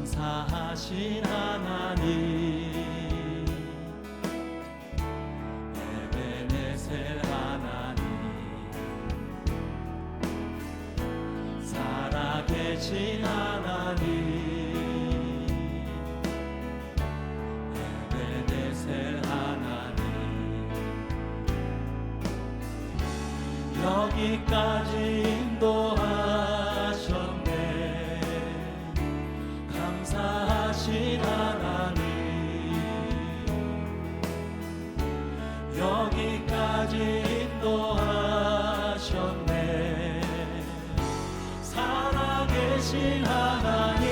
감사하신 하나님, 에베네셀 하나님, 살아계신 하나님, 에베네셀 하나님, 여기까지 인도하셨네. 감사하신 하나님, 여기까지 인도하셨네. 살아계신 하나님,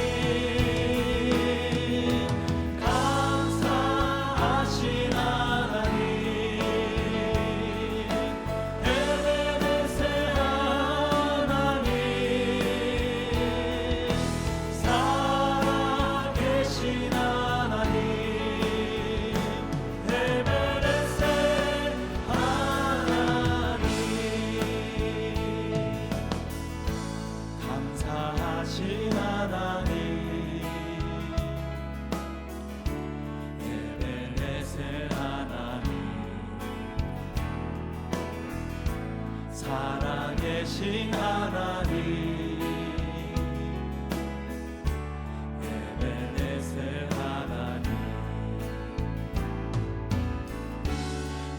감사하신 하나님, 에베네셀 하나님, 살아계신 하나님, 에베네셀 하나님, 감사하신 하나님, 에베네셀 하나님, 살아계신 하나님, 에베네셀 하나님,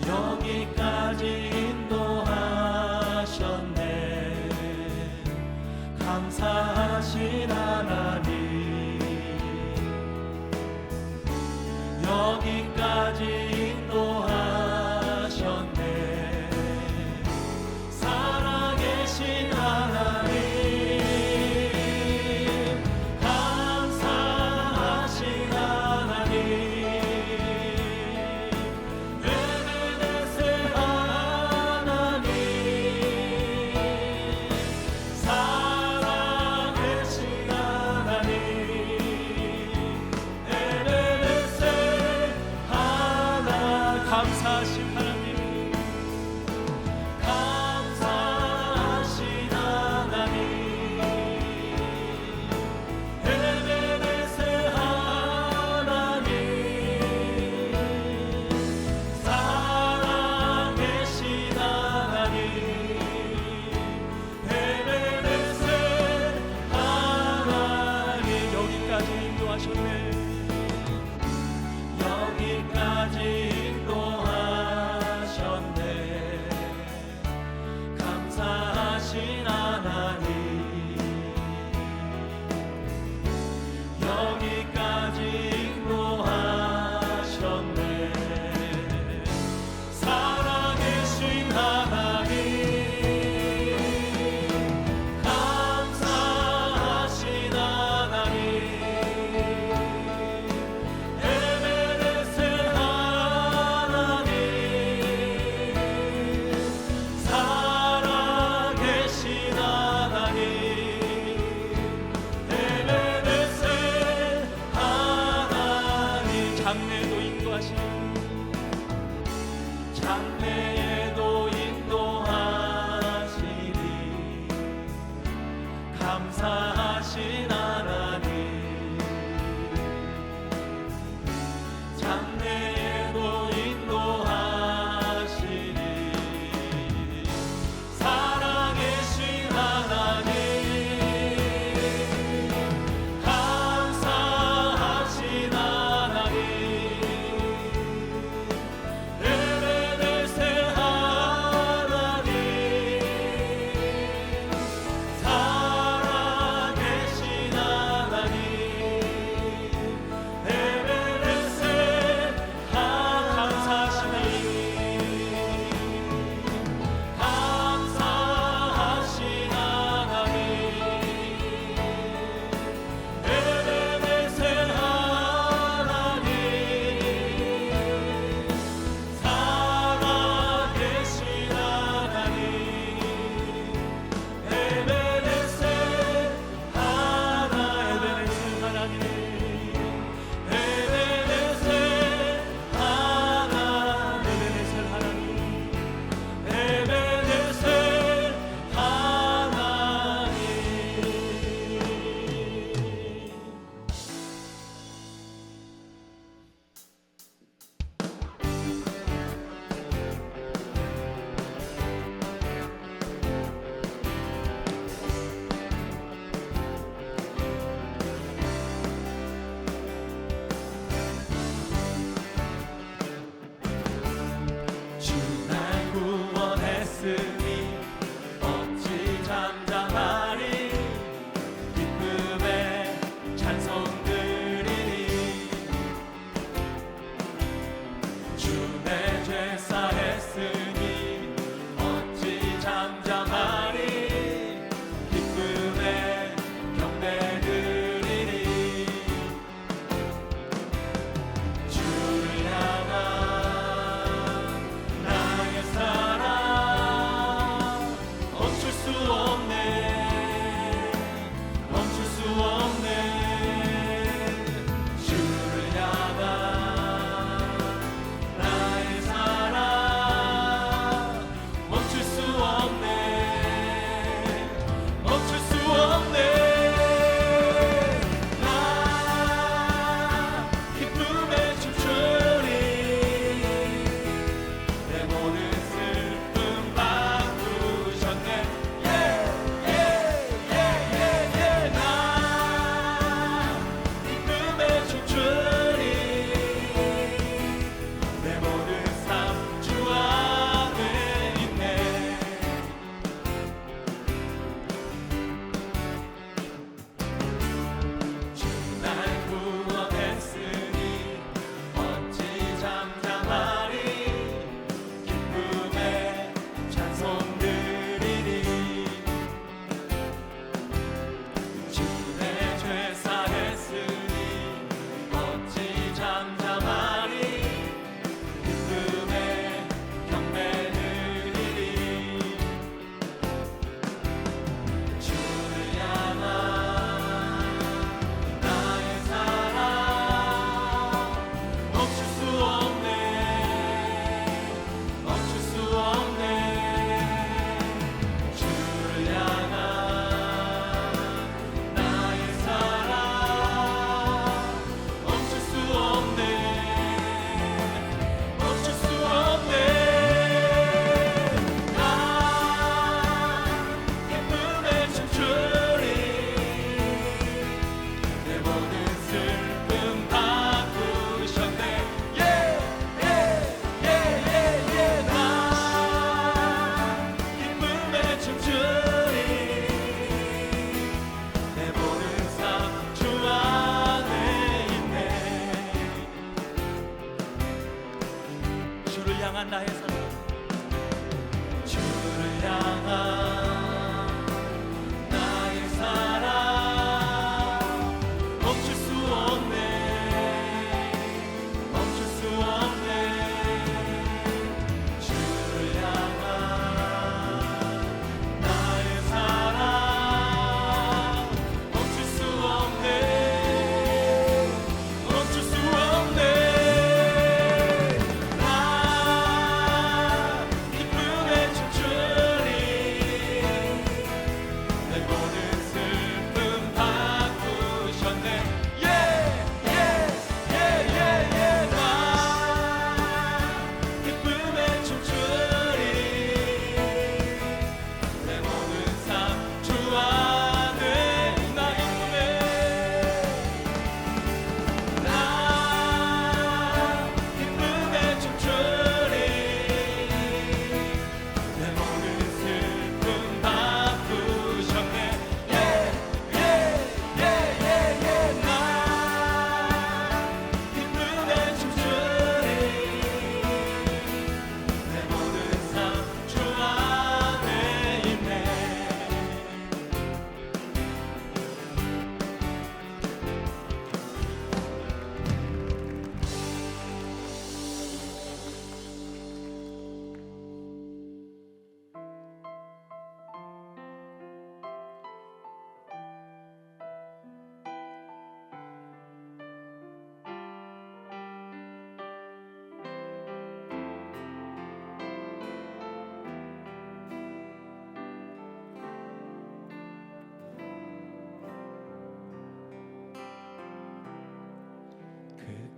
여기까지 인도하셨네. 감사하신 하나님, 여기까지 인도하셨네. 살아계신 하나님, 감사하신 하나님, 에베네셀 하나님, 살아계신 하나님, 에베네셀 하나님, 감사하신 하나님, 감사하신 하나님, 에베네셀 하나님, 살아계신 하나님, 에베네셀 하나님, 여기까지 인도하셨네. 여기까지 인도하셨네. 감사하신 하나님, 여기까지 인도하셨네. 살아계신 하나님, 감사하신 하나님, 에베네셀 하나님, 살아계신 하나님, 에베네셀 하나님,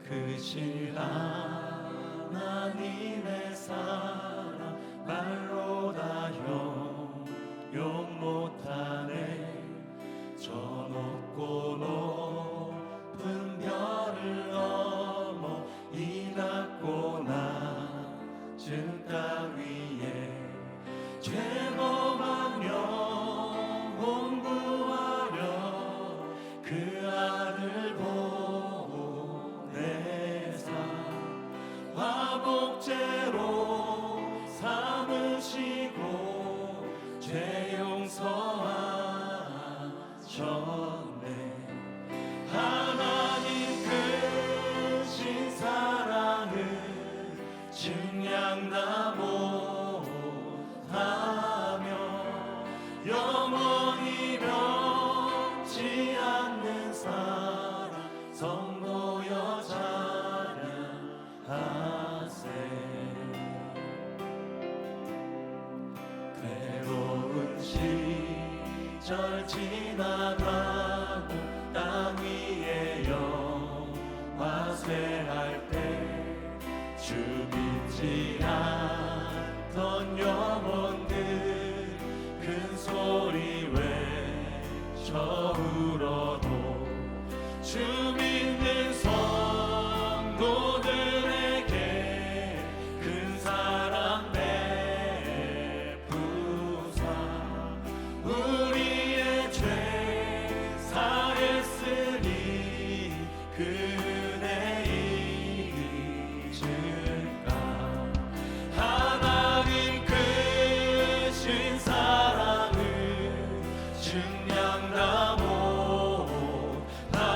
크신 하나님의 사랑 말로 다 용용 못하네. 저 높고 높은 별을 넘어 이 낮고 낮은 땅 위에 죄범한 영혼 구하려 그 아들 보내사 화복제로 삼으시고 죄 용서하셨네. 하나님 크신 사랑을 증량나 못하며 영원히 변치 않는 사랑 성도여 찬양하세. 괴로운 시절 지나가고 땅 위에 영화쇠할 때 주 믿지 않던 영혼들 큰 소리 외쳐 울어도 주 믿는 성도들에게 큰 사랑 베푸사 우리의 죄 사했으니 그네 잊을까. 하나님 크신 사랑을 증량다 못하며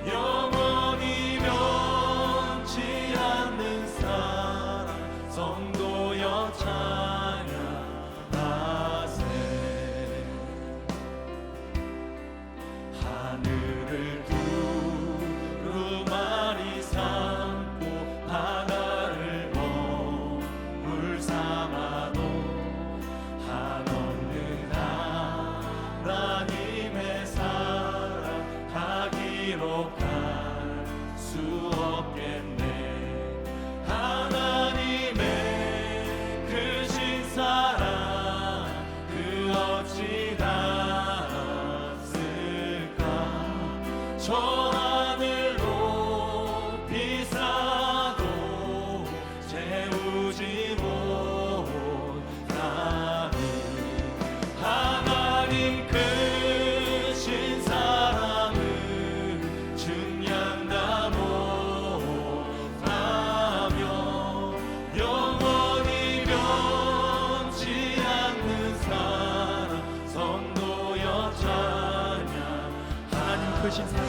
영원히 변치 않는 사랑 성도여 찬양하세. 하늘을 두루마리 삼고 바다를 먹물 삼아도 한없는 하나님의 사랑 다 기록할 수 없겠네. 하나님의 크신 사랑 그 어찌 닿았을까. 저 하늘 높이 쌓아도 채우지 못하니 하나님 크신 사랑을 증량다 못하며 영원히 변치 않는 사랑 성도여 찬양. 하나님 크신 사랑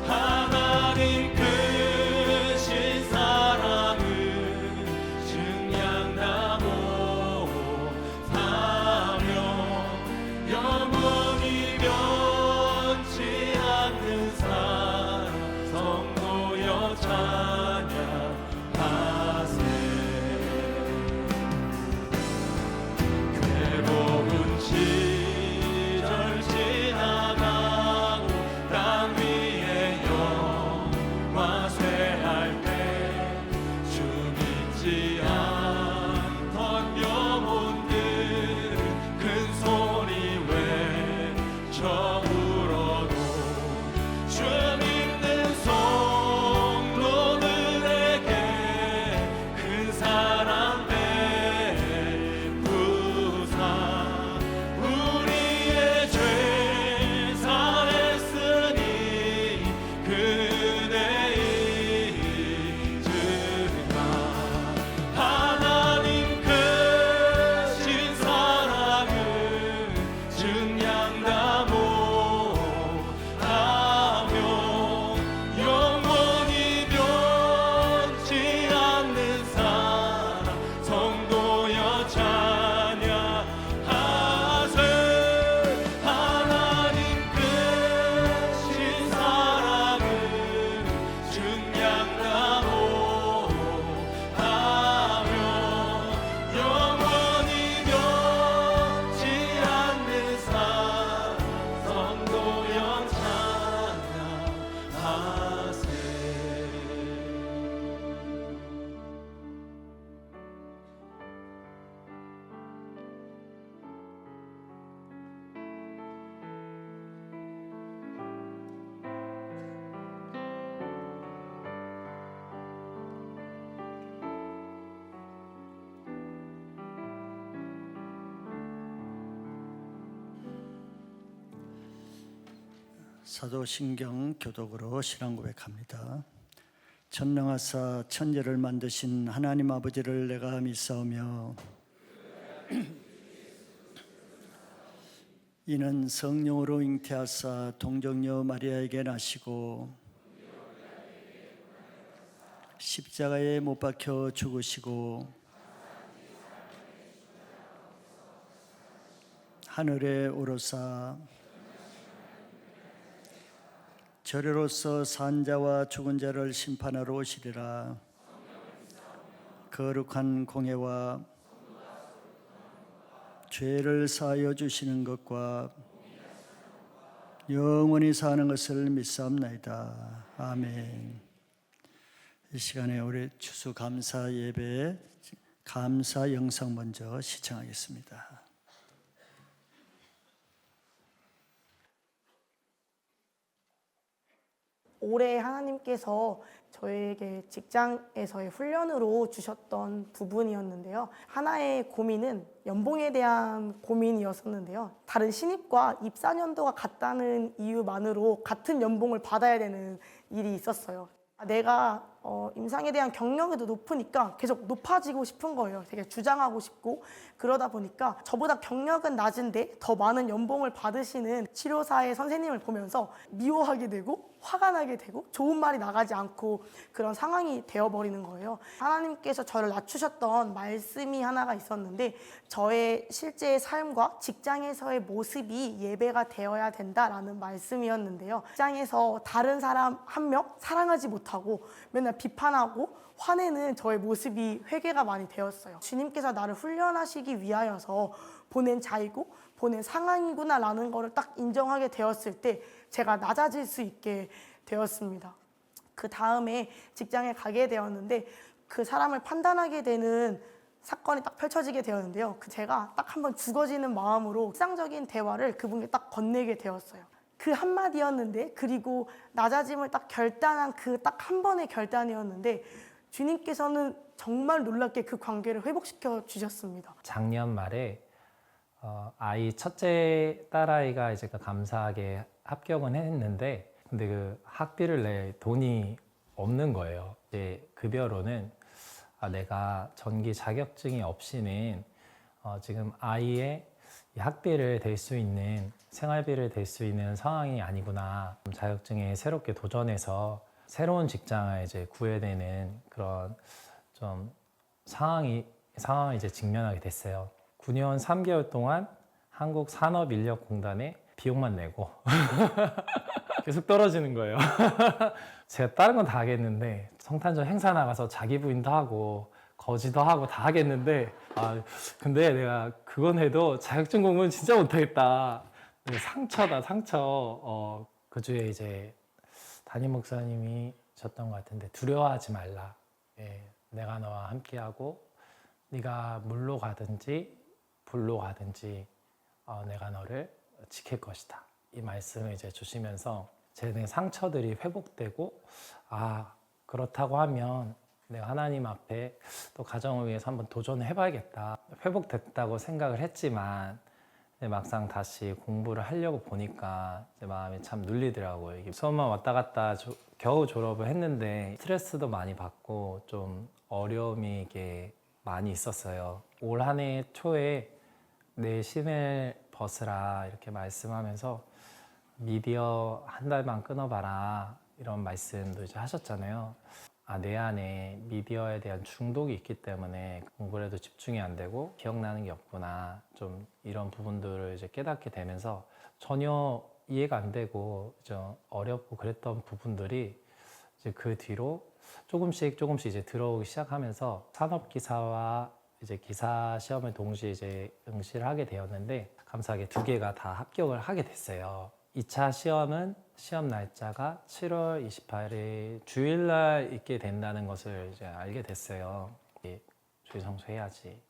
하나님 크신 사랑을 증량다 못하며 영원히 변치 않는 사랑 성도여 찬양하세. 괴로운 시절 지나가고 땅 사도신경 교독으로 신앙 고백합니다. 전능하사 천지를 만드신 하나님 아버지를 내가 믿사오며 이는 성령으로 잉태하사 동정녀 마리아에게 나시고 십자가에 못 박혀 죽으시고 하늘에 오르사 저리로서 산 자와 죽은 자를 심판하러 오시리라. 거룩한 공예와 죄를 사하여 주시는 것과 영원히 사는 것을 믿사옵나이다. 아멘. 이 시간에 우리 추수감사 예배의 감사 영상 먼저 시청하겠습니다. 올해 하나님께서 저에게 직장에서의 훈련으로 주셨던 부분이었는데요. 하나의 고민은 연봉에 대한 고민이었었는데요. 다른 신입과 입사 연도가 같다는 이유만으로 같은 연봉을 받아야 되는 일이 있었어요. 내가 임상에 대한 경력이 높으니까 계속 높아지고 싶은 거예요. 되게 주장하고 싶고 그러다 보니까 저보다 경력은 낮은데 더 많은 연봉을 받으시는 치료사의 선생님을 보면서 미워하게 되고 화가 나게 되고 좋은 말이 나가지 않고 그런 상황이 되어버리는 거예요. 하나님께서 저를 낮추셨던 말씀이 하나가 있었는데 저의 실제의 삶과 직장에서의 모습이 예배가 되어야 된다라는 말씀이었는데요. 직장에서 다른 사람 한 명 사랑하지 못하고 맨날 비판하고 화내는 저의 모습이 회개가 많이 되었어요. 주님께서 나를 훈련하시기 위하여서 보낸 자이고 보낸 상황이구나 라는 거를 딱 인정하게 되었을 때 제가 낮아질 수 있게 되었습니다. 그 다음에 직장에 가게 되었는데 그 사람을 판단하게 되는 사건이 딱 펼쳐지게 되었는데요. 제가 딱 한번 죽어지는 마음으로 일상적인 대화를 그분께 딱 건네게 되었어요. 그 한마디였는데 그리고 낮아짐을 딱 결단한 그 딱 한 번의 결단이었는데 주님께서는 정말 놀랍게 그 관계를 회복시켜 주셨습니다. 작년 말에 아이 첫째 딸아이가 이제 감사하게 합격은 했는데 근데 그 학비를 낼 돈이 없는 거예요. 이제 급여로는 내가 전기 자격증이 없이는 지금 아이의 학비를 댈 수 있는 생활비를 댈 수 있는 상황이 아니구나. 자격증에 새롭게 도전해서 새로운 직장을 이제 구해야 되는 그런 좀 상황을 이제 직면하게 됐어요. 9년 3개월 동안 한국산업인력공단에 비용만 내고 계속 떨어지는 거예요. 제가 다른 건 다 하겠는데 성탄절 행사 나가서 자기 부인도 하고 거지도 하고 다 하겠는데 근데 내가 그건 해도 자격증 공부는 진짜 못하겠다. 상처다 상처. 그 주에 이제 담임 목사님이 셨던 것 같은데 두려워하지 말라. 내가 너와 함께하고 네가 물로 가든지 불로 가든지 내가 너를 지킬 것이다. 이 말씀을 이제 주시면서 제 상처들이 회복되고 그렇다고 하면 내가 하나님 앞에 또 가정을 위해서 한번 도전을 해봐야겠다. 회복됐다고 생각을 했지만 막상 다시 공부를 하려고 보니까 제 마음이 참 눌리더라고요. 이게 수업만 왔다 갔다 겨우 졸업을 했는데 스트레스도 많이 받고 좀 어려움이 이게 많이 있었어요. 올 한 해 초에 내 신을 벗으라 이렇게 말씀하면서 미디어 한 달만 끊어봐라 이런 말씀도 이제 하셨잖아요. 내 안에 미디어에 대한 중독이 있기 때문에 공부를 해도 집중이 안 되고 기억나는 게 없구나. 좀 이런 부분들을 이제 깨닫게 되면서 전혀 이해가 안 되고 좀 어렵고 그랬던 부분들이 이제 그 뒤로 조금씩 이제 들어오기 시작하면서 산업기사와 이제 기사 시험을 동시에 이제 응시를 하게 되었는데 감사하게 2개가 다 합격을 하게 됐어요. 2차 시험은 시험 날짜가 7월 28일 주일날 있게 된다는 것을 이제 알게 됐어요. 주일 성수해야지.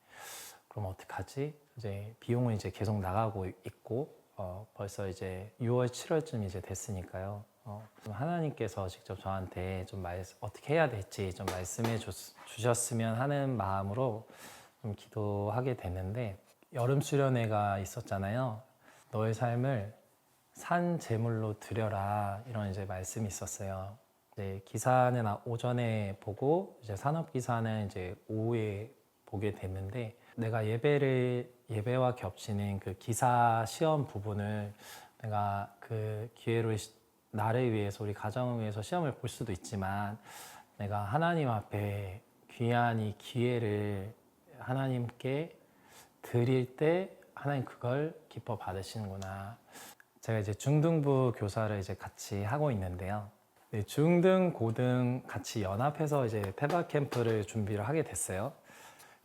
그럼 어떡하지? 이제 비용은 이제 계속 나가고 있고 벌써 이제 6월, 7월쯤 이제 됐으니까요. 하나님께서 직접 저한테 좀 어떻게 해야 될지 좀 말씀해 주셨으면 하는 마음으로 좀 기도하게 됐는데 여름 수련회가 있었잖아요. 너의 삶을 산 제물로 드려라 이런 이제 말씀이 있었어요. 이제 기사는 오전에 보고 이제 산업 기사는 이제 오후에 보게 됐는데 내가 예배와 겹치는 그 기사 시험 부분을 내가 그 기회로 나를 위해서 우리 가정을 위해서 시험을 볼 수도 있지만 내가 하나님 앞에 귀한 이 기회를 하나님께 드릴 때 하나님 그걸 기뻐 받으시는구나. 제가 이제 중등부 교사를 이제 같이 하고 있는데요. 네, 중등, 고등 같이 연합해서 이제 테바 캠프를 준비를 하게 됐어요.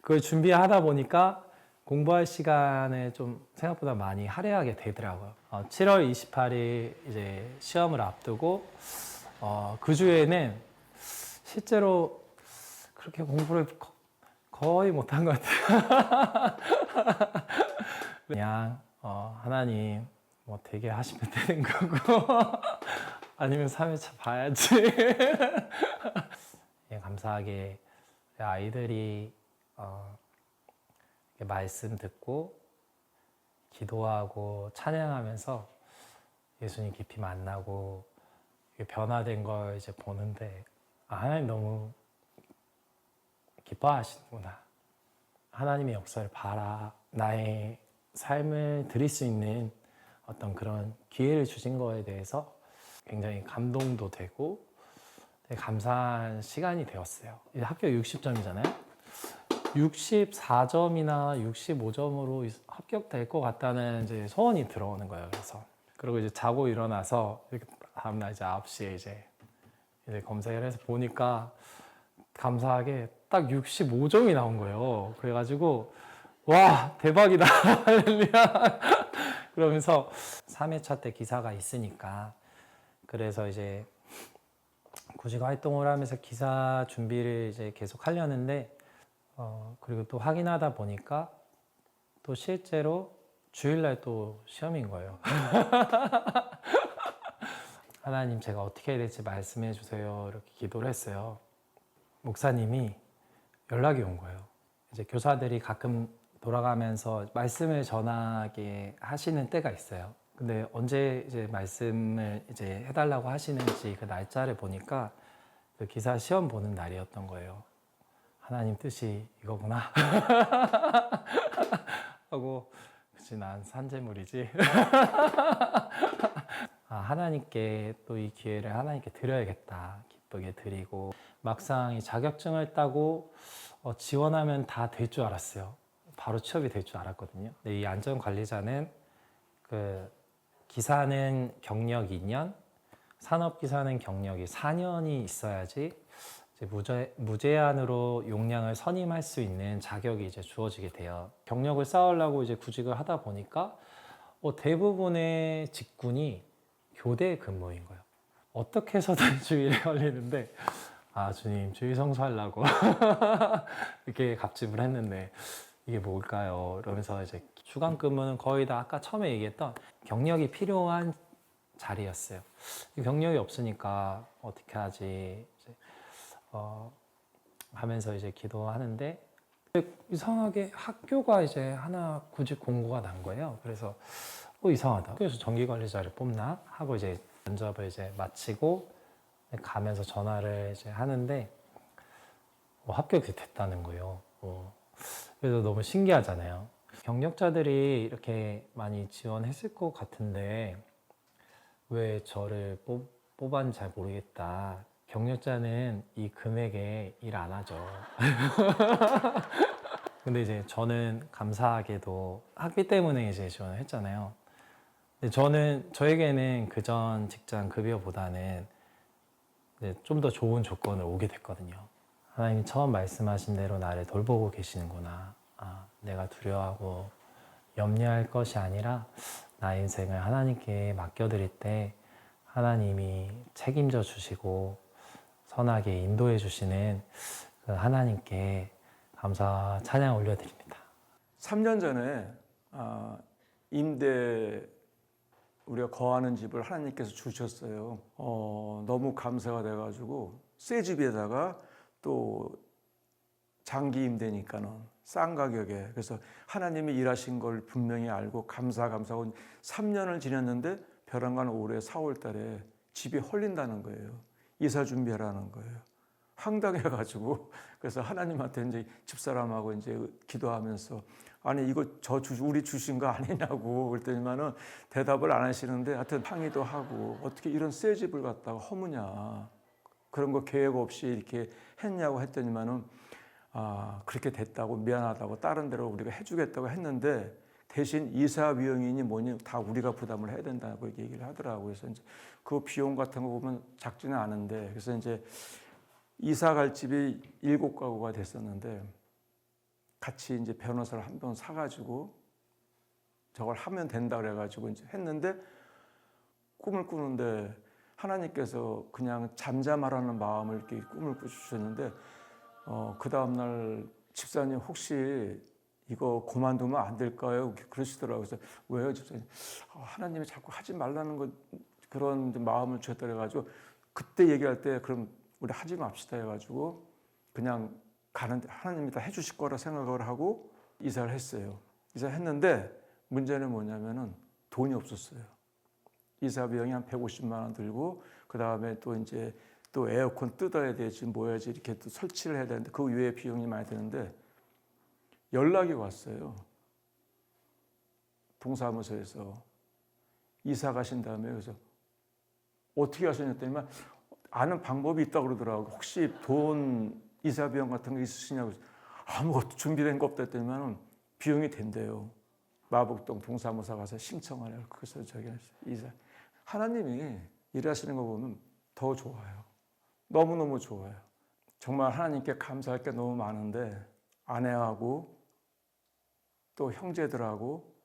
그걸 준비하다 보니까 공부할 시간을 좀 생각보다 많이 할애하게 되더라고요. 7월 28일 이제 시험을 앞두고 그 주에는 실제로 그렇게 공부를 거의 못한 것 같아요. 그냥 하나님 뭐 되게 하시면 되는 거고 아니면 3회차 봐야지. 예, 감사하게 아이들이 말씀 듣고 기도하고 찬양하면서 예수님 깊이 만나고 변화된 걸 이제 보는데 하나님 너무 기뻐하시는구나. 하나님의 역사를 봐라. 나의 삶을 드릴 수 있는 어떤 그런 기회를 주신 거에 대해서 굉장히 감동도 되고 되게 감사한 시간이 되었어요. 이제 합격 60점이잖아요. 64점이나 65점으로 합격될 것 같다는 이제 소원이 들어오는 거예요. 그리고 이제 자고 일어나서 다음날 이제 9시에 이제 검색을 해서 보니까 감사하게 딱 65점이 나온 거예요. 그래가지고 와 대박이다 할렐루야. 그러면서 3회차 때 기사가 있으니까 그래서 이제 구직 활동을 하면서 기사 준비를 이제 계속 하려는데 그리고 또 확인하다 보니까 또 실제로 주일날 또 시험인 거예요. 하나님 제가 어떻게 해야 될지 말씀해 주세요. 이렇게 기도를 했어요. 목사님이 연락이 온 거예요. 이제 교사들이 가끔 돌아가면서 말씀을 전하게 하시는 때가 있어요. 근데 언제 이제 말씀을 이제 해달라고 하시는지 그 날짜를 보니까 그 기사 시험 보는 날이었던 거예요. 하나님 뜻이 이거구나 하고 그치 난 산재물이지. 하나님께 또 이 기회를 하나님께 드려야겠다. 기쁘게 드리고 막상 이 자격증을 따고 지원하면 다 될 줄 알았어요. 바로 취업이 될 줄 알았거든요. 근데 이 안전관리자는 그 기사는 경력 2년, 산업기사는 경력이 4년이 있어야지 이제 무제한으로 용량을 선임할 수 있는 자격이 이제 주어지게 돼요. 경력을 쌓으려고 이제 구직을 하다 보니까 대부분의 직군이 교대 근무인 거예요. 어떻게 해서든 주일에 걸리는데 주님 주일 성수하려고 이렇게 갑집을 했는데 이게 뭘까요? 이러면서 이제 주간 근무는 거의 다 아까 처음에 얘기했던 경력이 필요한 자리였어요. 경력이 없으니까 어떻게 하지 하면서 이제 기도하는데 이상하게 학교가 이제 하나 구직 공고가 난 거예요. 그래서 이상하다. 그래서 정기관리자를 뽑나 하고 이제 면접을 이제 마치고 가면서 전화를 이제 하는데 합격이 됐다는 거예요. 그래서 너무 신기하잖아요. 경력자들이 이렇게 많이 지원했을 것 같은데 왜 저를 뽑았는지 잘 모르겠다. 경력자는 이 금액에 일 안 하죠. 근데 이제 저는 감사하게도 학비 때문에 이제 지원을 했잖아요. 근데 저에게는 그전 직장 급여보다는 좀 더 좋은 조건을 오게 됐거든요. 하나님이 처음 말씀하신 대로 나를 돌보고 계시는구나. 내가 두려워하고 염려할 것이 아니라 나의 인생을 하나님께 맡겨드릴 때 하나님이 책임져 주시고 선하게 인도해 주시는 그 하나님께 감사 찬양 올려드립니다. 3년 전에 임대 우리가 거하는 집을 하나님께서 주셨어요. 너무 감사가 돼가지고 새 집에다가 또 장기 임대니까는 싼 가격에 그래서 하나님이 일하신 걸 분명히 알고 감사하고 3년을 지냈는데 벼랑간 올해 4월 달에 집이 헐린다는 거예요. 이사 준비하라는 거예요. 황당해가지고 그래서 하나님한테 이제 집사람하고 이제 기도하면서 아니 이거 우리 주신 거 아니냐고 그랬더니만은 대답을 안 하시는데 하여튼 항의도 하고 어떻게 이런 새 집을 갖다가 허무냐 그런 거 계획 없이 이렇게 했냐고 했더니만은 그렇게 됐다고 미안하다고 다른 데로 우리가 해주겠다고 했는데 대신 이사 비용이니 뭐니 다 우리가 부담을 해야 된다고 얘기를 하더라고요. 그래서 이제 그 비용 같은 거 보면 작지는 않은데 그래서 이제 이사 갈 집이 7가구가 됐었는데 같이 이제 변호사를 한 번 사가지고 저걸 하면 된다 그래가지고 이제 했는데 꿈을 꾸는데 하나님께서 그냥 잠잠하라는 마음을 이렇게 꿈을 꾸주셨는데 그 다음날 집사님 혹시 이거 그만두면 안 될까요? 그러시더라고요. 그래서 왜요, 집사님? 하나님이 자꾸 하지 말라는 그런 마음을 주셨다 그래가지고 그때 얘기할 때 그럼 우리 하지 맙시다 해가지고 그냥 가는데 하나님이 다 해주실 거라 생각을 하고 이사를 했어요. 이사했는데 문제는 뭐냐면은 돈이 없었어요. 이사 비용이 한 150만 원 들고 그 다음에 또 이제 또 에어컨 뜯어야 되지 뭐야지 이렇게 또 설치를 해야 되는데 그 외에 비용이 많이 드는데 연락이 왔어요. 동사무소에서 이사 가신 다음에 그래서 어떻게 하셨냐더니만 아는 방법이 있다고 그러더라고요. 혹시 돈 이사 비용 같은 거 있으시냐고 아무것도 준비된 거 없다 했더니만 비용이 된대요. 마북동 동사무소 가서 신청하래요. 그래서 저기 이사 하나님이 일하시는 거 보면 더 좋아요. 너무너무 좋아요. 정말 하나님께 감사할 게 너무 많은데 아내하고 또 형제들하고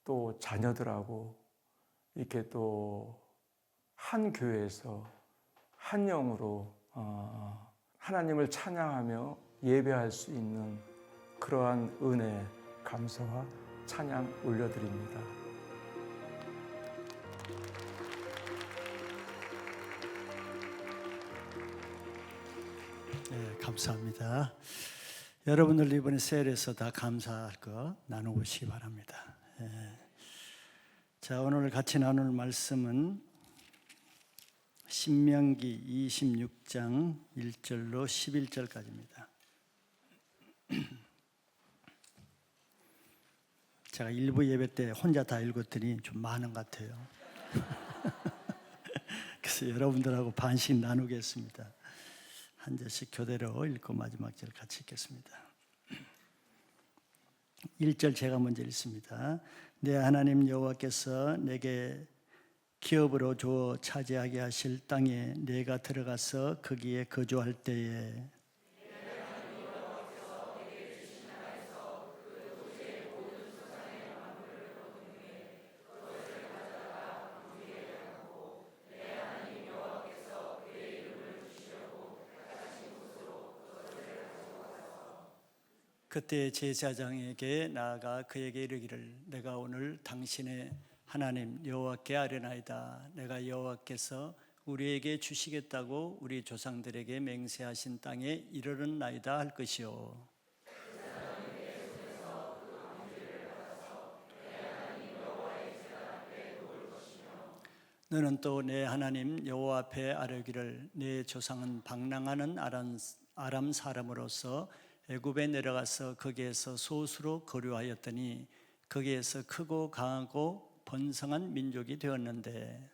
또 자녀들하고 이렇게 또 한 교회에서 한 영으로 하나님을 찬양하며 예배할 수 있는 그러한 은혜, 감사와 찬양 올려드립니다. 네, 감사합니다. 여러분들 이번에 세일에서 다 감사할 거 나누시기 바랍니다. 자, 오늘 같이 나눌 말씀은 신명기 26장 1절로 11절까지입니다. 제가 일부 예배 때 혼자 다 읽었더니 좀 많은 것 같아요. 그래서 여러분들하고 반씩 나누겠습니다. 한 절씩 교대로 읽고 마지막 절 같이 읽겠습니다. 1절 제가 먼저 읽습니다. 내 하나님 여호와께서 내게 기업으로 주어 차지하게 하실 땅에 내가 들어가서 거기에 거주할 때에 그때 제사장에게 나아가 그에게 이르기를 내가 오늘 당신의 하나님 여호와께 아뢰나이다. 내가 여호와께서 우리에게 주시겠다고 우리 조상들에게 맹세하신 땅에 이르렀나이다 할 것이요. 너는 또 내 하나님 여호와 앞에 아뢰기를 내 조상은 방랑하는 아람 사람으로서 애굽에 내려가서 거기에서 소수로 거류하였더니 거기에서 크고 강하고 번성한 민족이 되었는데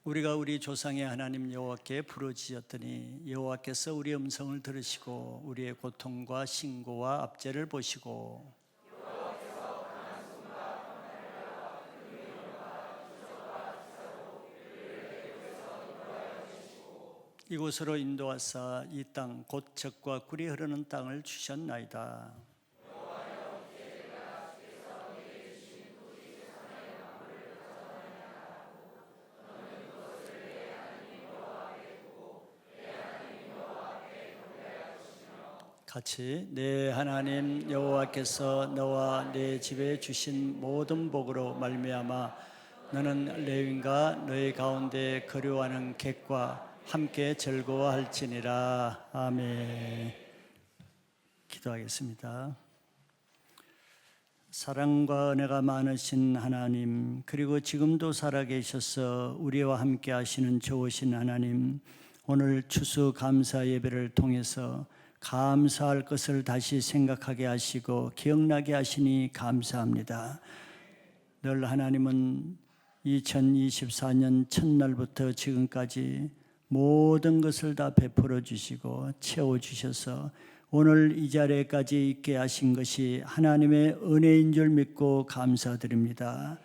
우리가 우리 조상의 하나님 여호와께 부르짖었더니 여호와께서 우리 음성을 들으시고 우리의 고통과 신고와 압제를 보시고 이곳으로 인도하사 이 땅 곧 젖과 꿀이 흐르는 땅을 주셨나이다. 같이 내 하나님 여호와께서 너와 내 집에 주신 모든 복으로 말미암아 너는 레위인과 너희 가운데 거류하는 객과 함께 즐거워할지니라. 아멘. 기도하겠습니다. 사랑과 은혜가 많으신 하나님, 그리고 지금도 살아계셔서 우리와 함께 하시는 좋으신 하나님, 오늘 추수감사 예배를 통해서 감사할 것을 다시 생각하게 하시고 기억나게 하시니 감사합니다. 늘 하나님은 2024년 첫날부터 지금까지 모든 것을 다 베풀어 주시고 채워 주셔서 오늘 이 자리에까지 있게 하신 것이 하나님의 은혜인 줄 믿고 감사드립니다.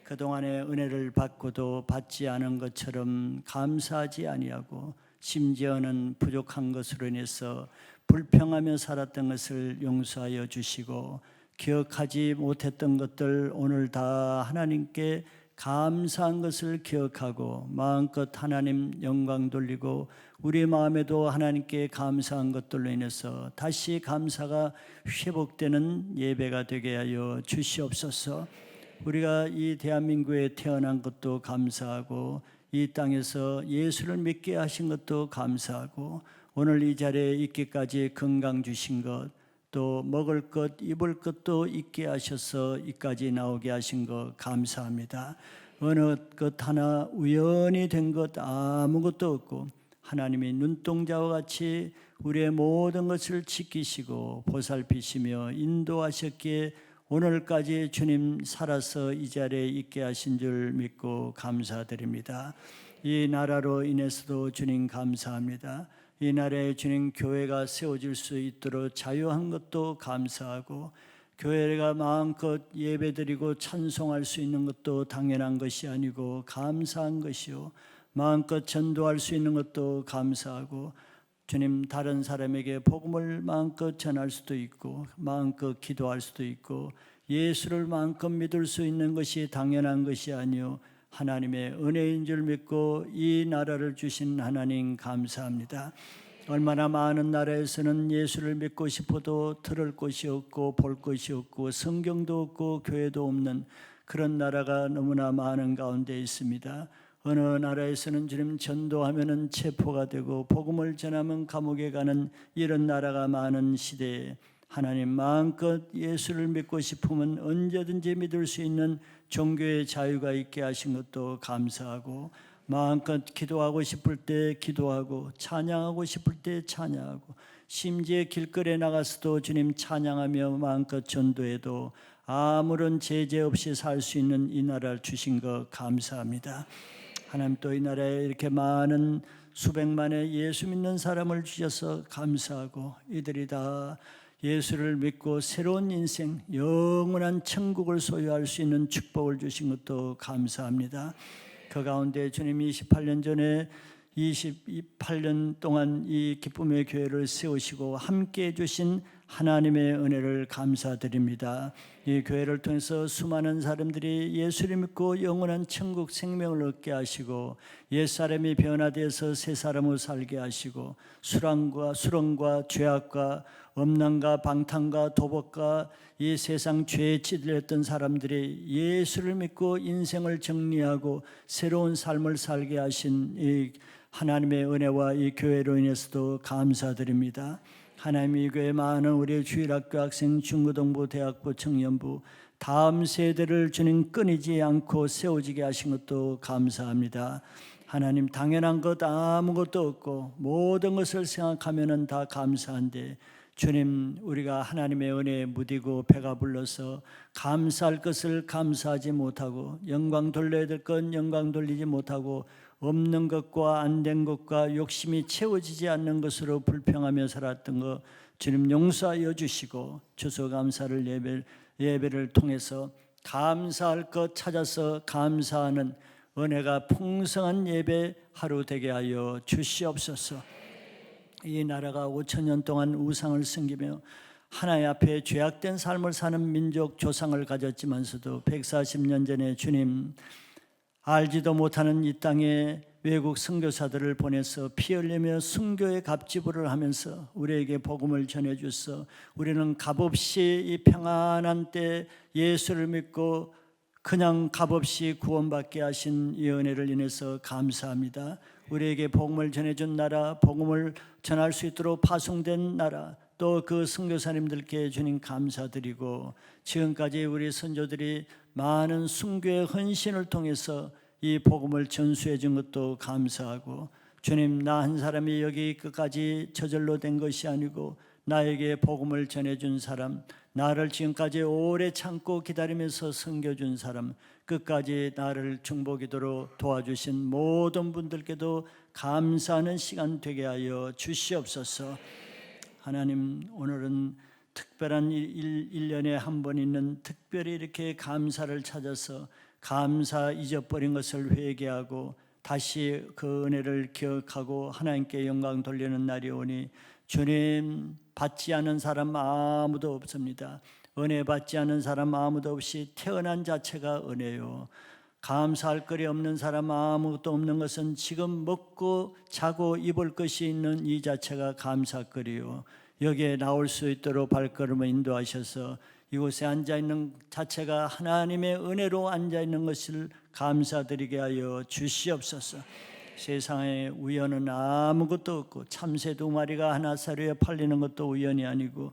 그동안의 은혜를 받고도 받지 않은 것처럼 감사하지 아니하고 심지어는 부족한 것으로 인해서 불평하며 살았던 것을 용서하여 주시고 기억하지 못했던 것들 오늘 다 하나님께 감사한 것을 기억하고 마음껏 하나님 영광 돌리고 우리 마음에도 하나님께 감사한 것들로 인해서 다시 감사가 회복되는 예배가 되게 하여 주시옵소서. 우리가 이 대한민국에 태어난 것도 감사하고 이 땅에서 예수를 믿게 하신 것도 감사하고 오늘 이 자리에 있기까지 건강 주신 것, 또 먹을 것, 입을 것도 있게 하셔서 이까지 나오게 하신 것 감사합니다. 어느 것 하나 우연히 된 것 아무것도 없고 하나님이 눈동자와 같이 우리의 모든 것을 지키시고 보살피시며 인도하셨기에 오늘까지 주님 살아서 이 자리에 있게 하신 줄 믿고 감사드립니다. 이 나라로 인해서도 주님 감사합니다. 이 나라에 주님 교회가 세워질 수 있도록 자유한 것도 감사하고 교회가 마음껏 예배드리고 찬송할 수 있는 것도 당연한 것이 아니고 감사한 것이요 마음껏 전도할 수 있는 것도 감사하고 주님 다른 사람에게 복음을 마음껏 전할 수도 있고 마음껏 기도할 수도 있고 예수를 마음껏 믿을 수 있는 것이 당연한 것이 아니요 하나님의 은혜인 줄 믿고 이 나라를 주신 하나님 감사합니다. 얼마나 많은 나라에서는 예수를 믿고 싶어도 들을 곳이 없고 볼 곳이 없고 성경도 없고 교회도 없는 그런 나라가 너무나 많은 가운데 있습니다. 어느 나라에서는 주님 전도하면은 체포가 되고 복음을 전하면 감옥에 가는 이런 나라가 많은 시대에 하나님 마음껏 예수를 믿고 싶으면 언제든지 믿을 수 있는 종교의 자유가 있게 하신 것도 감사하고 마음껏 기도하고 싶을 때 기도하고 찬양하고 싶을 때 찬양하고 심지어 길거리에 나가서도 주님 찬양하며 마음껏 전도해도 아무런 제재 없이 살 수 있는 이 나라를 주신 것 감사합니다. 하나님 또 이 나라에 이렇게 많은 수백만의 예수 믿는 사람을 주셔서 감사하고 이들이 다 예수를 믿고 새로운 인생 영원한 천국을 소유할 수 있는 축복을 주신 것도 감사합니다. 그 가운데 주님이 28년 전에 28년 동안 이 기쁨의 교회를 세우시고 함께 해주신 하나님의 은혜를 감사드립니다. 이 교회를 통해서 수많은 사람들이 예수를 믿고 영원한 천국 생명을 얻게 하시고 옛사람이 변화되어서 새 사람으로 살게 하시고 수렁과 죄악과 음란과 방탕과 도박과 이 세상 죄에 찌들렸던 사람들이 예수를 믿고 인생을 정리하고 새로운 삶을 살게 하신 이 하나님의 은혜와 이 교회로 인해서도 감사드립니다. 하나님이 이 교회 많은 우리의 주일학교 학생, 중고등부, 대학부, 청년부 다음 세대를 주님 끊이지 않고 세워지게 하신 것도 감사합니다. 하나님 당연한 것 아무것도 없고 모든 것을 생각하면 다 감사한데 주님 우리가 하나님의 은혜에 무디고 배가 불러서 감사할 것을 감사하지 못하고 영광 돌려야 될 건 영광 돌리지 못하고 없는 것과 안 된 것과 욕심이 채워지지 않는 것으로 불평하며 살았던 것 주님 용서하여 주시고 추수감사를 예배를 통해서 감사할 것 찾아서 감사하는 은혜가 풍성한 예배 하루 되게 하여 주시옵소서. 이 나라가 5,000년 동안 우상을 섬기며 하나님 앞에 죄악된 삶을 사는 민족 조상을 가졌지만서도 140년 전에 주님 알지도 못하는 이 땅에 외국 선교사들을 보내서 피 흘리며 순교의 갑지부를 하면서 우리에게 복음을 전해주서 우리는 값없이 이 평안한 때 예수를 믿고 그냥 값없이 구원받게 하신 이 은혜를 인해서 감사합니다. 우리에게 복음을 전해준 나라, 복음을 전할 수 있도록 파송된 나라, 또 그 선교사님들께 주님 감사드리고, 지금까지 우리 선조들이 많은 순교의 헌신을 통해서 이 복음을 전수해 준 것도 감사하고, 주님, 나 한 사람이 여기 끝까지 저절로 된 것이 아니고 나에게 복음을 전해준 사람, 나를 지금까지 오래 참고 기다리면서 섬겨준 사람, 끝까지 나를 중보기도로 도와주신 모든 분들께도 감사하는 시간 되게 하여 주시옵소서. 하나님, 오늘은 특별한 1년에 한 번 있는 특별히 이렇게 감사를 찾아서 감사 잊어버린 것을 회개하고 다시 그 은혜를 기억하고 하나님께 영광 돌리는 날이 오니, 주님, 받지 않은 사람 아무도 없습니다. 은혜 받지 않은 사람 아무도 없이 태어난 자체가 은혜요. 감사할 거리 없는 사람 아무것도 없는 것은 지금 먹고 자고 입을 것이 있는 이 자체가 감사거리요. 여기에 나올 수 있도록 발걸음을 인도하셔서 이곳에 앉아있는 자체가 하나님의 은혜로 앉아있는 것을 감사드리게 하여 주시옵소서. 세상에 우연은 아무것도 없고 참새 2마리가 하나 사료에 팔리는 것도 우연이 아니고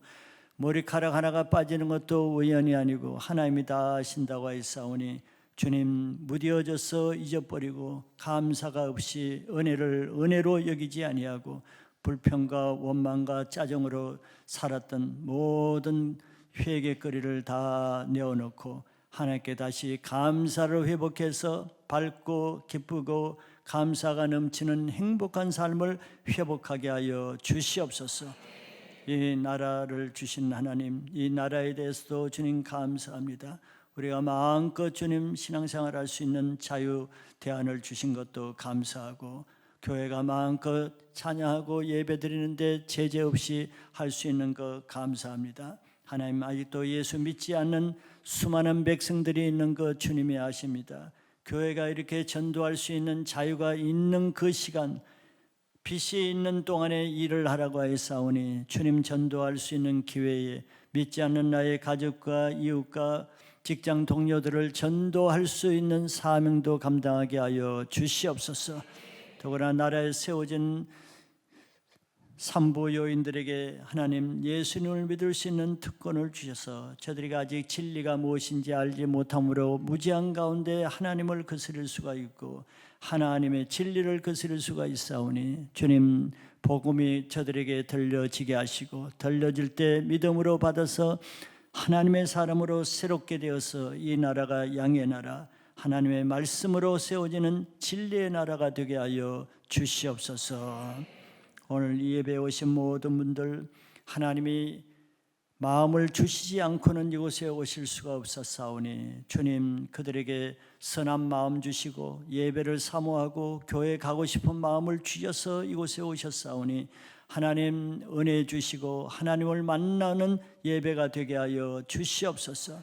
머리카락 하나가 빠지는 것도 우연이 아니고 하나님이 다 하신다고 하였사오니, 주님, 무뎌져서 잊어버리고 감사가 없이 은혜를 은혜로 여기지 아니하고 불평과 원망과 짜증으로 살았던 모든 회개거리를 다 내어놓고 하나님께 다시 감사를 회복해서 밝고 기쁘고 감사가 넘치는 행복한 삶을 회복하게 하여 주시옵소서. 이 나라를 주신 하나님, 이 나라에 대해서도 주님 감사합니다. 우리가 마음껏 주님 신앙생활 할 수 있는 자유 대안을 주신 것도 감사하고, 교회가 마음껏 찬양하고 예배드리는데 제재 없이 할 수 있는 것 감사합니다. 하나님, 아직도 예수 믿지 않는 수많은 백성들이 있는 것 주님이 아십니다. 교회가 이렇게 전도할 수 있는 자유가 있는 그 시간, 빛이 있는 동안에 일을 하라고 하였사오니, 주님 전도할 수 있는 기회에 믿지 않는 나의 가족과 이웃과 직장 동료들을 전도할 수 있는 사명도 감당하게 하여 주시옵소서. 더구나 나라에 세워진 산부 요인들에게 하나님 예수님을 믿을 수 있는 특권을 주셔서 저들이 아직 진리가 무엇인지 알지 못함으로 무지한 가운데 하나님을 거스릴 수가 있고 하나님의 진리를 거스릴 수가 있사오니, 주님, 복음이 저들에게 들려지게 하시고 들려질 때 믿음으로 받아서 하나님의 사람으로 새롭게 되어서 이 나라가 양의 나라, 하나님의 말씀으로 세워지는 진리의 나라가 되게 하여 주시옵소서. 오늘 이 예배에 오신 모든 분들, 하나님이 마음을 주시지 않고는 이곳에 오실 수가 없었사오니, 주님, 그들에게 선한 마음 주시고 예배를 사모하고 교회 가고 싶은 마음을 주셔서 이곳에 오셨사오니, 하나님 은혜 주시고 하나님을 만나는 예배가 되게 하여 주시옵소서.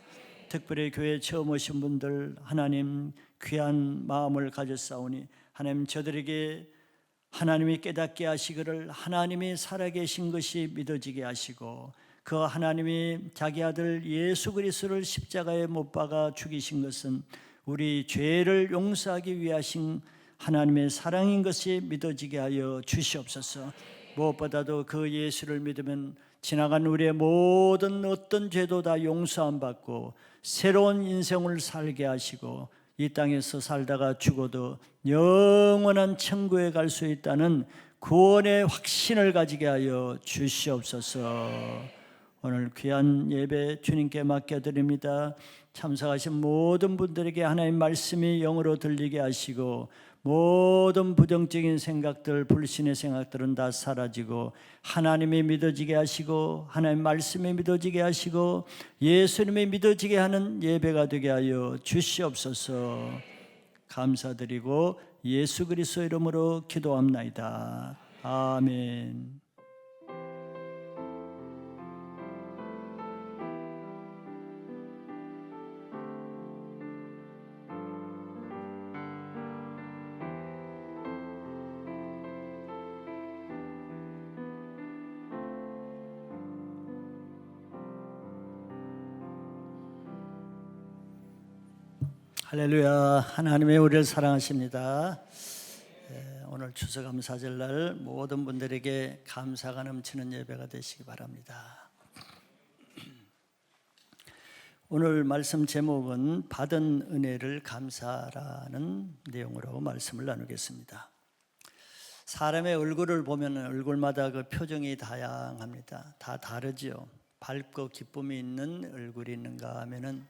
특별히 교회 처음 오신 분들, 하나님 귀한 마음을 가졌사오니, 하나님 저들에게 하나님이 깨닫게 하시기를 하나님이 살아계신 것이 믿어지게 하시고, 그 하나님이 자기 아들 예수 그리스도를 십자가에 못 박아 죽이신 것은 우리 죄를 용서하기 위하신 하나님의 사랑인 것이 믿어지게 하여 주시옵소서. 무엇보다도 그 예수를 믿으면 지나간 우리의 모든 어떤 죄도 다 용서함 받고 새로운 인생을 살게 하시고, 이 땅에서 살다가 죽어도 영원한 천국에 갈 수 있다는 구원의 확신을 가지게 하여 주시옵소서. 오늘 귀한 예배 주님께 맡겨드립니다. 참석하신 모든 분들에게 하나님 말씀이 영으로 들리게 하시고, 모든 부정적인 생각들, 불신의 생각들은 다 사라지고 하나님이 믿어지게 하시고 하나님 말씀이 믿어지게 하시고 예수님이 믿어지게 하는 예배가 되게 하여 주시옵소서. 감사드리고 예수 그리스도 이름으로 기도합나이다. 아멘. 할렐루야. 하나님의 우리를 사랑하십니다. 오늘 추수감사절날 모든 분들에게 감사가 넘치는 예배가 되시기 바랍니다. 오늘 말씀 제목은 받은 은혜를 감사라는 내용으로 말씀을 나누겠습니다. 사람의 얼굴을 보면 얼굴마다 그 표정이 다양합니다. 다 다르지요. 밝고 기쁨이 있는 얼굴이 있는가 하면은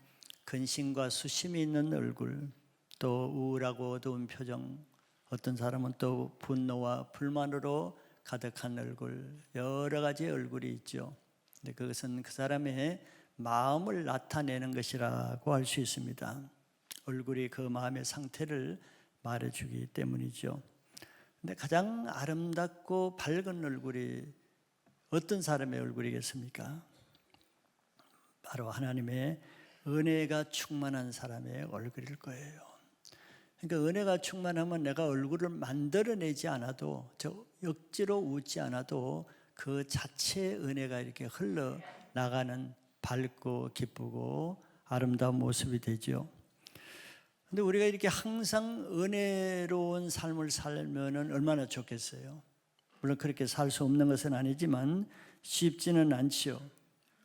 근심과 수심이 있는 얼굴, 또 우울하고 어두운 표정, 어떤 사람은 또 분노와 불만으로 가득한 얼굴, 여러 가지 얼굴이 있죠. 근데 그것은 그 사람의 마음을 나타내는 것이라고 할 수 있습니다. 얼굴이 그 마음의 상태를 말해주기 때문이죠. 근데 가장 아름답고 밝은 얼굴이 어떤 사람의 얼굴이겠습니까? 바로 하나님의 은혜가 충만한 사람의 얼굴일 거예요. 그러니까 은혜가 충만하면 내가 얼굴을 만들어내지 않아도, 억지로 웃지 않아도 그 자체의 은혜가 이렇게 흘러나가는 밝고 기쁘고 아름다운 모습이 되죠. 근데 우리가 이렇게 항상 은혜로운 삶을 살면 얼마나 좋겠어요. 물론 그렇게 살 수 없는 것은 아니지만 쉽지는 않지요.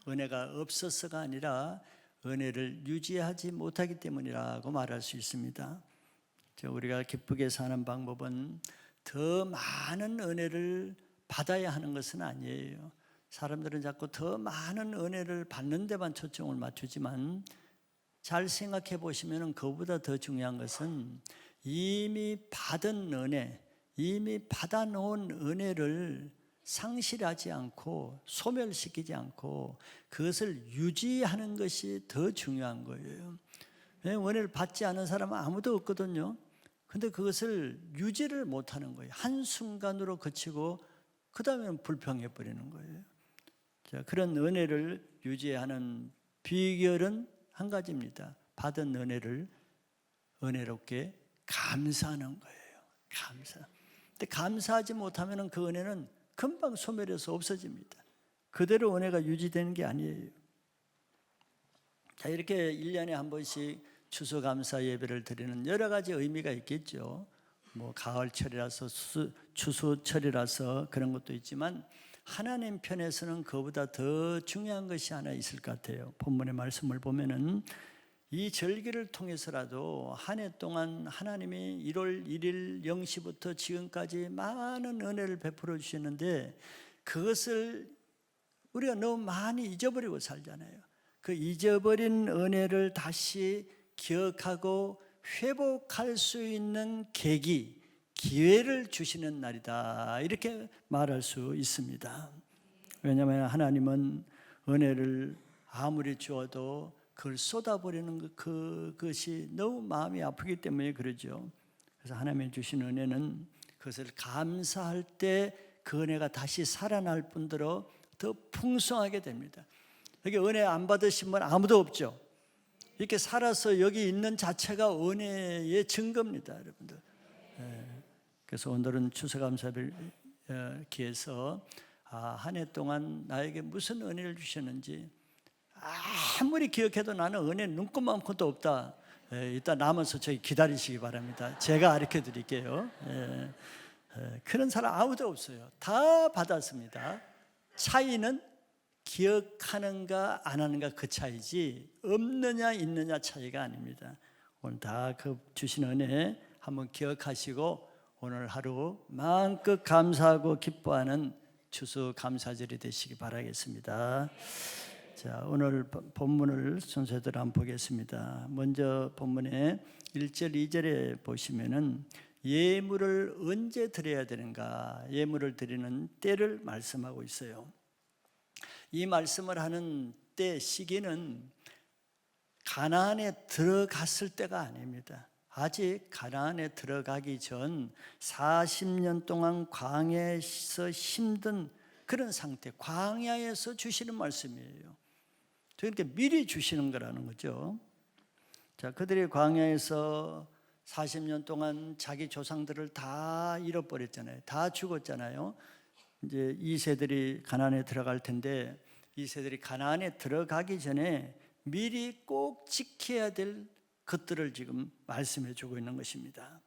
은혜가 없어서가 아니라 은혜를 유지하지 못하기 때문이라고 말할 수 있습니다. 우리가 기쁘게 사는 방법은 더 많은 은혜를 받아야 하는 것은 아니에요. 사람들은 자꾸 더 많은 은혜를 받는 데만 초점을 맞추지만 잘 생각해 보시면 그보다 더 중요한 것은 이미 받은 은혜, 이미 받아놓은 은혜를 상실하지 않고 소멸시키지 않고 그것을 유지하는 것이 더 중요한 거예요. 은혜를 받지 않은 사람은 아무도 없거든요. 근데 그것을 유지를 못하는 거예요. 한순간으로 그치고 그 다음에는 불평해 버리는 거예요. 자, 그런 은혜를 유지하는 비결은 한 가지입니다. 받은 은혜를 은혜롭게 감사하는 거예요. 감사. 근데 감사하지 못하면 그 은혜는 금방 소멸해서 없어집니다. 그대로 은혜가 유지되는 게 아니에요. 자, 이렇게 1년에 한 번씩 추수감사 예배를 드리는 여러 가지 의미가 있겠죠. 뭐 가을철이라서 추수철이라서 그런 것도 있지만 하나님 편에서는 그보다 더 중요한 것이 하나 있을 것 같아요. 본문의 말씀을 보면은 이 절기를 통해서라도 한 해 동안 하나님이 1월 1일 0시부터 지금까지 많은 은혜를 베풀어 주시는데 그것을 우리가 너무 많이 잊어버리고 살잖아요. 그 잊어버린 은혜를 다시 기억하고 회복할 수 있는 계기, 기회를 주시는 날이다, 이렇게 말할 수 있습니다. 왜냐하면 하나님은 은혜를 아무리 주어도 그걸 쏟아버리는 그것이 너무 마음이 아프기 때문에 그러죠. 그래서 하나님이 주신 은혜는 그것을 감사할 때 그 은혜가 다시 살아날 뿐더러 더 풍성하게 됩니다. 여기 은혜 안 받으신 분 아무도 없죠. 이렇게 살아서 여기 있는 자체가 은혜의 증거입니다, 여러분들. 그래서 오늘은 추수감사를 기해서 한 해 동안 나에게 무슨 은혜를 주셨는지 아무리 기억해도 나는 은혜 눈꼽만큼도 없다. 이따 남아서 저기 기다리시기 바랍니다. 제가 가르쳐 드릴게요. 그런 사람 아무도 없어요. 다 받았습니다. 차이는 기억하는가 안 하는가 그 차이지 없느냐 있느냐 차이가 아닙니다. 오늘 다 그 주신 은혜 한번 기억하시고 오늘 하루 마음껏 감사하고 기뻐하는 추수감사절이 되시기 바라겠습니다. 자, 오늘 본문을 순서대로 한번 보겠습니다. 먼저 본문의 1절 2절에 보시면은 예물을 언제 드려야 되는가, 예물을 드리는 때를 말씀하고 있어요. 이 말씀을 하는 때 시기는 가나안에 들어갔을 때가 아닙니다. 아직 가나안에 들어가기 전 40년 동안 광야에서 힘든 그런 상태, 광야에서 주시는 말씀이에요. 그러니까 미리 주시는 거라는 거죠. 자, 그들이 광야에서 40년 동안 자기 조상들을 다 잃어버렸잖아요. 다 죽었잖아요. 이제 2세들이 가나안에 들어갈 텐데 2세들이 가나안에 들어가기 전에 미리 꼭 지켜야 될 것들을 지금 말씀해 주고 있는 것입니다.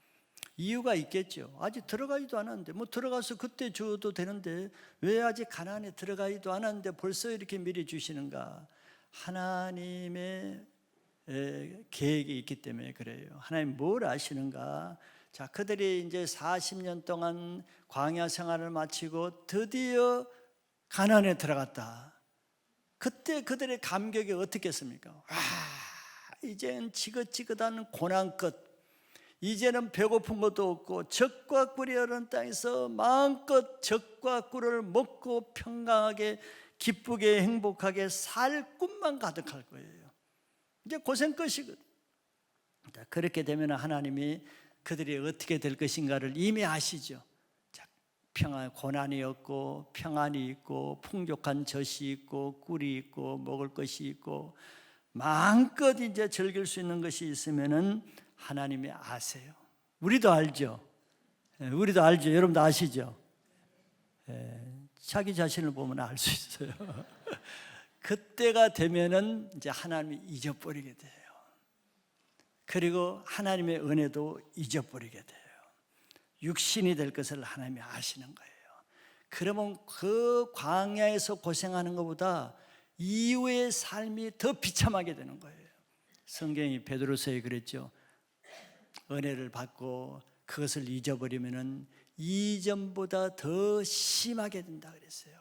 이유가 있겠죠. 아직 들어가지도 않았는데 뭐 들어가서 그때 줘도 되는데 왜 아직 가나안에 들어가지도 않았는데 벌써 이렇게 미리 주시는가? 하나님의 계획이 있기 때문에 그래요. 하나님 뭘 아시는가? 자, 그들이 이제 40년 동안 광야 생활을 마치고 드디어 가나안에 들어갔다. 그때 그들의 감격이 어떻겠습니까? 와, 이젠 지긋지긋한 고난 끝. 이제는 배고픈 것도 없고 젖과 꿀이 흐르는 땅에서 마음껏 젖과 꿀을 먹고 평강하게 기쁘게 행복하게 살 꿈만 가득할 거예요. 이제 고생 끝이거든. 그렇게 되면 하나님이 그들이 어떻게 될 것인가를 이미 아시죠. 평안, 고난이 없고 평안이 있고 풍족한 젖이 있고 꿀이 있고 먹을 것이 있고 마음껏 이제 즐길 수 있는 것이 있으면은 하나님이 아세요. 우리도 알죠. 우리도 알죠. 여러분도 아시죠. 자기 자신을 보면 알 수 있어요. 그때가 되면은 이제 하나님이 잊어버리게 돼요. 그리고 하나님의 은혜도 잊어버리게 돼요. 육신이 될 것을 하나님이 아시는 거예요. 그러면 그 광야에서 고생하는 것보다 이후의 삶이 더 비참하게 되는 거예요. 성경이 베드로서에 그랬죠. 은혜를 받고 그것을 잊어버리면은 이전보다 더 심하게 된다 그랬어요.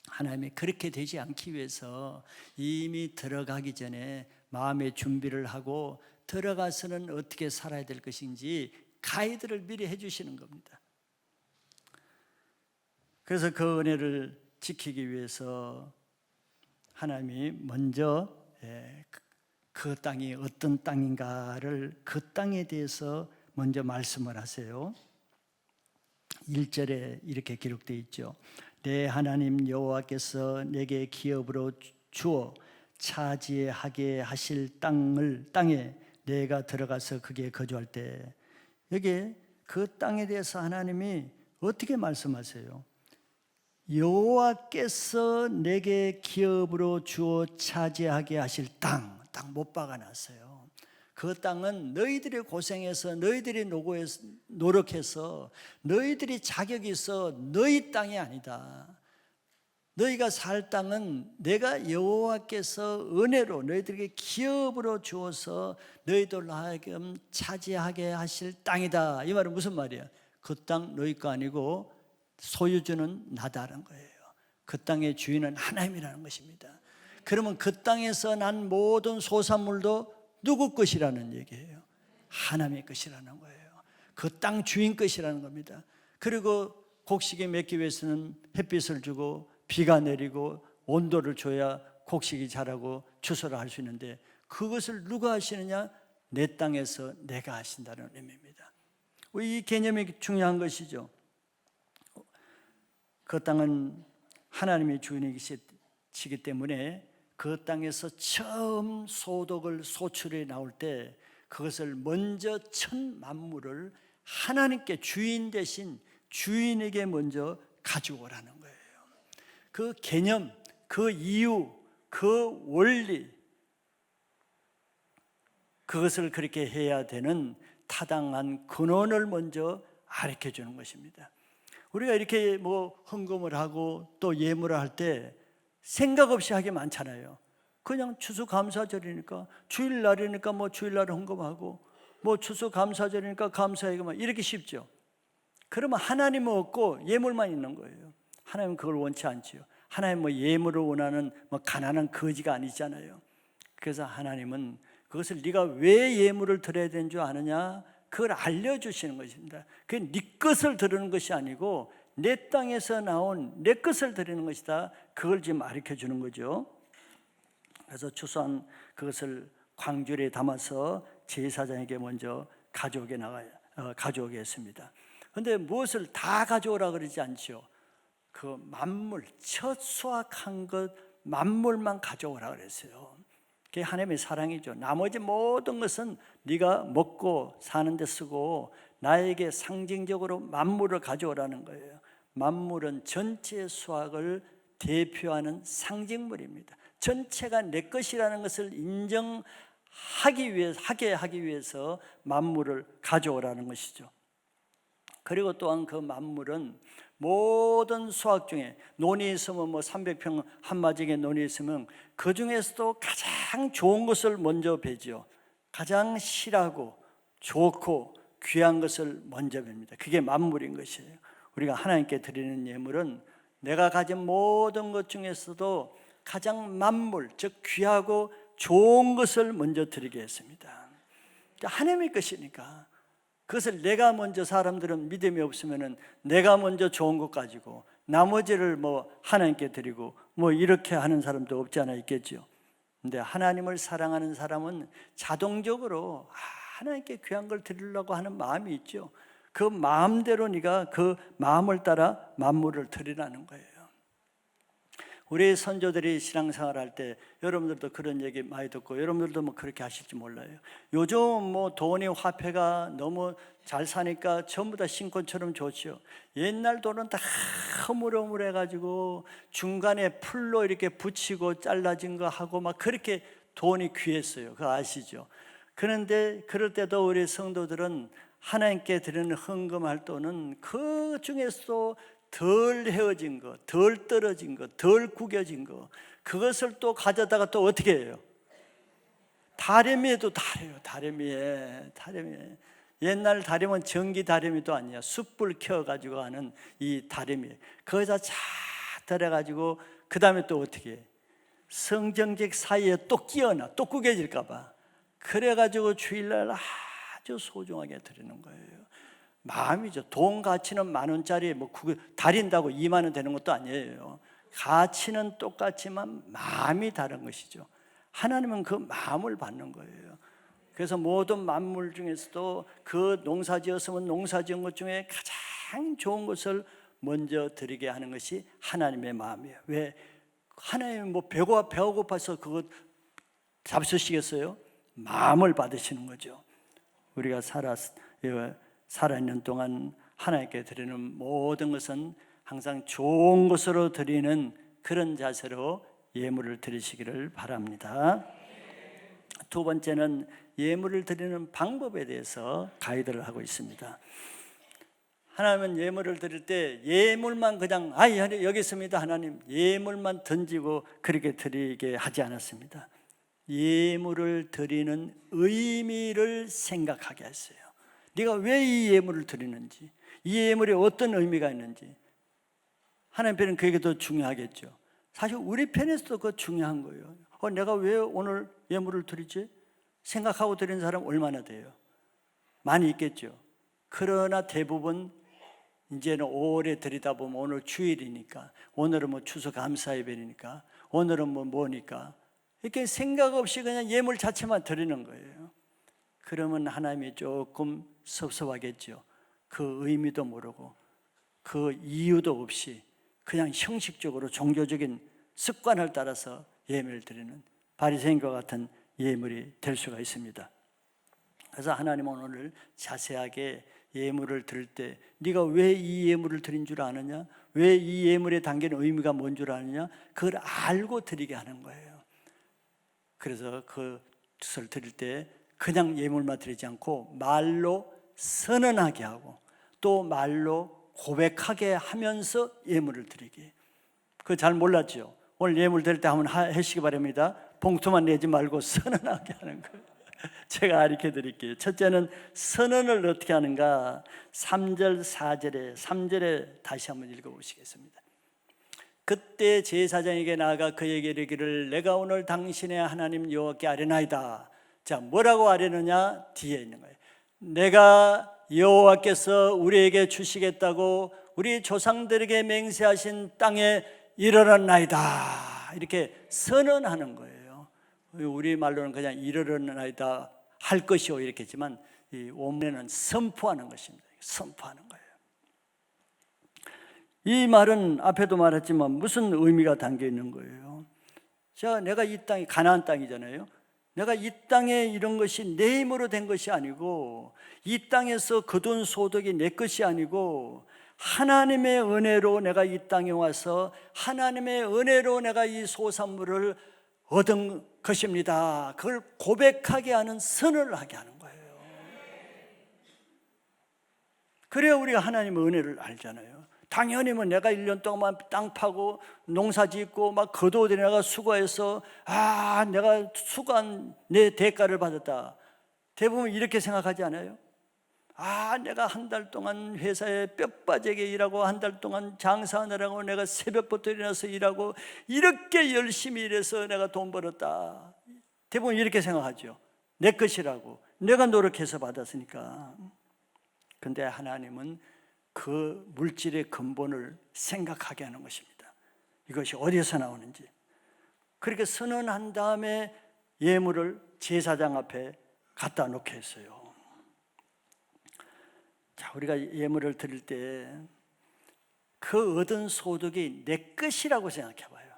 하나님이 그렇게 되지 않기 위해서 이미 들어가기 전에 마음의 준비를 하고 들어가서는 어떻게 살아야 될 것인지 가이드를 미리 해주시는 겁니다. 그래서 그 은혜를 지키기 위해서 하나님이 먼저 그 땅이 어떤 땅인가를 그 땅에 대해서 먼저 말씀을 하세요. 1절에 이렇게 기록되어 있죠. 내 하나님 여호와께서 내게 기업으로 주어 차지하게 하실 땅에 내가 들어가서 거기에 거주할 때, 여기 그 땅에 대해서 하나님이 어떻게 말씀하세요? 여호와께서 내게 기업으로 주어 차지하게 하실 땅 못 박아놨어요. 그 땅은 너희들이 고생해서 너희들이 노력해서 너희들이 자격이 있어 너희 땅이 아니다. 너희가 살 땅은 내가 여호와께서 은혜로 너희들에게 기업으로 주어서 너희들로 하여금 차지하게 하실 땅이다. 이 말은 무슨 말이야? 그 땅 너희 거 아니고 소유주는 나다라는 거예요. 그 땅의 주인은 하나님이라는 것입니다. 그러면 그 땅에서 난 모든 소산물도 누구 것이라는 얘기예요? 하나님의 것이라는 거예요. 그 땅 주인 것이라는 겁니다. 그리고 곡식이 맺기 위해서는 햇빛을 주고 비가 내리고 온도를 줘야 곡식이 자라고 추수를 할 수 있는데 그것을 누가 하시느냐? 내 땅에서 내가 하신다는 의미입니다. 이 개념이 중요한 것이죠. 그 땅은 하나님의 주인이시기 때문에 그 땅에서 처음 소출이 나올 때 그것을 먼저 천 만물을 하나님께 주인 대신 주인에게 먼저 가져오라는 거예요. 그 개념, 그 이유, 그 원리, 그것을 그렇게 해야 되는 타당한 근원을 먼저 가르쳐 주는 것입니다. 우리가 이렇게 뭐 헌금을 하고 또 예물을 할 때 생각 없이 하기 많잖아요. 그냥 추수감사절이니까 주일날이니까 뭐 주일날 헌금하고 뭐 추수감사절이니까 감사하고 이렇게 쉽죠. 그러면 하나님은 없고 예물만 있는 거예요. 하나님은 그걸 원치 않지요. 하나님 뭐 예물을 원하는 뭐 가난한 거지가 아니잖아요. 그래서 하나님은 그것을 네가 왜 예물을 드려야 되는 줄 아느냐? 그걸 알려주시는 것입니다. 그게 네 것을 드리는 것이 아니고 내 땅에서 나온 내 것을 드리는 것이다. 그걸 지금 가르쳐 주는 거죠. 그래서 추수한 그것을 광주리에 담아서 제사장에게 먼저 가져오게 했습니다. 그런데 무엇을 다 가져오라 그러지 않죠. 그 만물, 첫 수확한 것 만물만 가져오라 그랬어요. 그게 하나님의 사랑이죠. 나머지 모든 것은 네가 먹고 사는 데 쓰고 나에게 상징적으로 만물을 가져오라는 거예요. 만물은 전체 수확을 대표하는 상징물입니다. 전체가 내 것이라는 것을 인정하는 하기 위해서 만물을 가져오라는 것이죠. 그리고 또한 그 만물은 모든 수확 중에 논이 있으면 300평 한 마직에 논이 있으면 그 중에서도 가장 좋은 것을 먼저 베지요. 가장 실하고 좋고 귀한 것을 먼저 뵙니다. 그게 만물인 것이에요. 우리가 하나님께 드리는 예물은 내가 가진 모든 것 중에서도 가장 만물, 즉 귀하고 좋은 것을 먼저 드리게 했습니다. 하나님의 것이니까 그것을 내가 먼저, 사람들은 믿음이 없으면은 내가 먼저 좋은 것 가지고 나머지를 하나님께 드리고 이렇게 하는 사람도 없지 않아 있겠죠. 근데 하나님을 사랑하는 사람은 자동적으로 하나님께 귀한 걸 드리려고 하는 마음이 있죠. 그 마음대로 네가 그 마음을 따라 만물을 드리라는 거예요. 우리 선조들이 신앙생활 할 때 여러분들도 그런 얘기 많이 듣고 여러분들도 그렇게 하실지 몰라요. 요즘 돈이 화폐가 너무 잘 사니까 전부 다 신권처럼 좋죠. 옛날 돈은 다 허물허물해 가지고 중간에 풀로 이렇게 붙이고 잘라진 거 하고 그렇게 돈이 귀했어요. 그거 아시죠? 그런데 그럴 때도 우리 성도들은 하나님께 드리는 헌금할 돈은 그 중에서도 덜 헤어진 거, 덜 떨어진 거, 덜 구겨진 거, 그것을 또 가져다가 또 어떻게 해요? 다리미에도 달아요. 다리미에. 옛날 다리미는 전기 다리미도 아니야. 숯불 켜가지고 하는 이 다리미. 거기다 쫙 달아가지고 그 다음에 또 어떻게 해? 성정직 사이에 또 끼어나, 또 구겨질까봐. 그래가지고 주일날 아주 소중하게 드리는 거예요. 마음이죠. 돈 가치는 10,000원짜리 달인다고 20,000원 되는 것도 아니에요. 가치는 똑같지만 마음이 다른 것이죠. 하나님은 그 마음을 받는 거예요. 그래서 모든 만물 중에서도 그 농사지었으면 농사지은 것 중에 가장 좋은 것을 먼저 드리게 하는 것이 하나님의 마음이에요. 왜? 하나님은 배가 고파서 그거 잡수시겠어요? 마음을 받으시는 거죠. 우리가 살아있는 동안 하나님께 드리는 모든 것은 항상 좋은 것으로 드리는 그런 자세로 예물을 드리시기를 바랍니다. 두 번째는 예물을 드리는 방법에 대해서 가이드를 하고 있습니다. 하나님은 예물을 드릴 때 예물만 그냥 여기 있습니다 하나님, 예물만 던지고 그렇게 드리게 하지 않았습니다. 예물을 드리는 의미를 생각하게 했어요. 네가 왜 이 예물을 드리는지, 이 예물에 어떤 의미가 있는지. 하나님 편은 그게 더 중요하겠죠. 사실 우리 편에서도 그거 중요한 거예요. 내가 왜 오늘 예물을 드리지? 생각하고 드리는 사람 얼마나 돼요? 많이 있겠죠. 그러나 대부분 이제는 오래 드리다 보면 오늘 주일이니까, 오늘은 추수감사 예배니까, 오늘은 뭐니까 이렇게 생각 없이 그냥 예물 자체만 드리는 거예요. 그러면 하나님이 조금 섭섭하겠죠. 그 의미도 모르고 그 이유도 없이 그냥 형식적으로 종교적인 습관을 따라서 예물을 드리는 바리새인과 같은 예물이 될 수가 있습니다. 그래서 하나님은 오늘 자세하게 예물을 드릴 때 네가 왜 이 예물을 드린 줄 아느냐, 왜 이 예물에 담긴 의미가 뭔 줄 아느냐, 그걸 알고 드리게 하는 거예요. 그래서 그것을 드릴 때 그냥 예물만 드리지 않고 말로 선언하게 하고 또 말로 고백하게 하면서 예물을 드리게. 그거 잘 몰랐죠? 오늘 예물 드릴 때 한번 하시기 바랍니다. 봉투만 내지 말고 선언하게 하는 거예요. 제가 가르쳐 드릴게요. 첫째는 선언을 어떻게 하는가? 3절 4절에 3절에 다시 한번 읽어보시겠습니다. 그때 제사장에게 나아가 그에게 이르기를 내가 오늘 당신의 하나님 여호와께 아뢰나이다. 자, 뭐라고 아뢰느냐? 뒤에 있는 거예요. 내가 여호와께서 우리에게 주시겠다고 우리 조상들에게 맹세하신 땅에 이르렀나이다. 이렇게 선언하는 거예요. 우리 말로는 그냥 이르렀나이다 할 것이요 이렇게 했지만 이 원문에는 선포하는 것입니다. 선포하는 거예요. 이 말은 앞에도 말했지만 무슨 의미가 담겨 있는 거예요? 자, 내가 이 땅이 가나안 땅이잖아요. 내가 이 땅에 이런 것이 내 힘으로 된 것이 아니고 이 땅에서 거둔 소득이 내 것이 아니고 하나님의 은혜로 내가 이 땅에 와서 하나님의 은혜로 내가 이 소산물을 얻은 것입니다. 그걸 고백하게 하는, 선언을 하게 하는 거예요. 그래야 우리가 하나님의 은혜를 알잖아요. 당연히 뭐 내가 1년 동안 땅 파고 농사 짓고 막 걷어들여 내가 수고해서 내가 수고한 내 대가를 받았다. 대부분 이렇게 생각하지 않아요? 내가 한 달 동안 회사에 뼈 빠지게 일하고 한 달 동안 장사하느라고 내가 새벽부터 일어나서 일하고 이렇게 열심히 일해서 내가 돈 벌었다. 대부분 이렇게 생각하죠. 내 것이라고, 내가 노력해서 받았으니까. 근데 하나님은 그 물질의 근본을 생각하게 하는 것입니다. 이것이 어디서 나오는지. 그렇게 선언한 다음에 예물을 제사장 앞에 갖다 놓게 했어요. 자, 우리가 예물을 드릴 때 그 얻은 소득이 내 것이라고 생각해 봐요.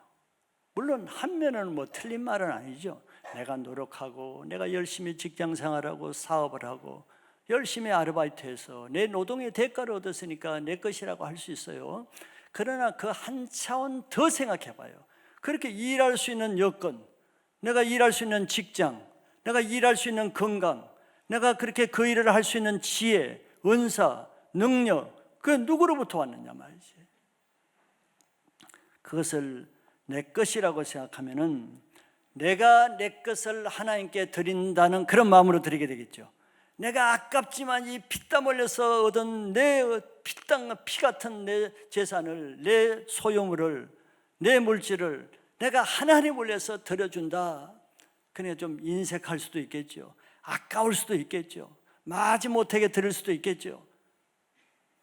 물론 한 면은 뭐 틀린 말은 아니죠. 내가 노력하고 내가 열심히 직장 생활하고 사업을 하고 열심히 아르바이트해서 내 노동의 대가를 얻었으니까 내 것이라고 할 수 있어요. 그러나 그 한 차원 더 생각해 봐요. 그렇게 일할 수 있는 여건, 내가 일할 수 있는 직장, 내가 일할 수 있는 건강, 내가 그렇게 그 일을 할 수 있는 지혜, 은사, 능력, 그게 누구로부터 왔느냐 말이지. 그것을 내 것이라고 생각하면은 내가 내 것을 하나님께 드린다는 그런 마음으로 드리게 되겠죠. 내가 아깝지만 이 피땀 흘려서 얻은 내 피 같은 내 재산을, 내 소유물을, 내 물질을 내가 하나님을 위해서 드려준다. 그냥 좀 인색할 수도 있겠죠. 아까울 수도 있겠죠. 마지 못하게 드릴 수도 있겠죠.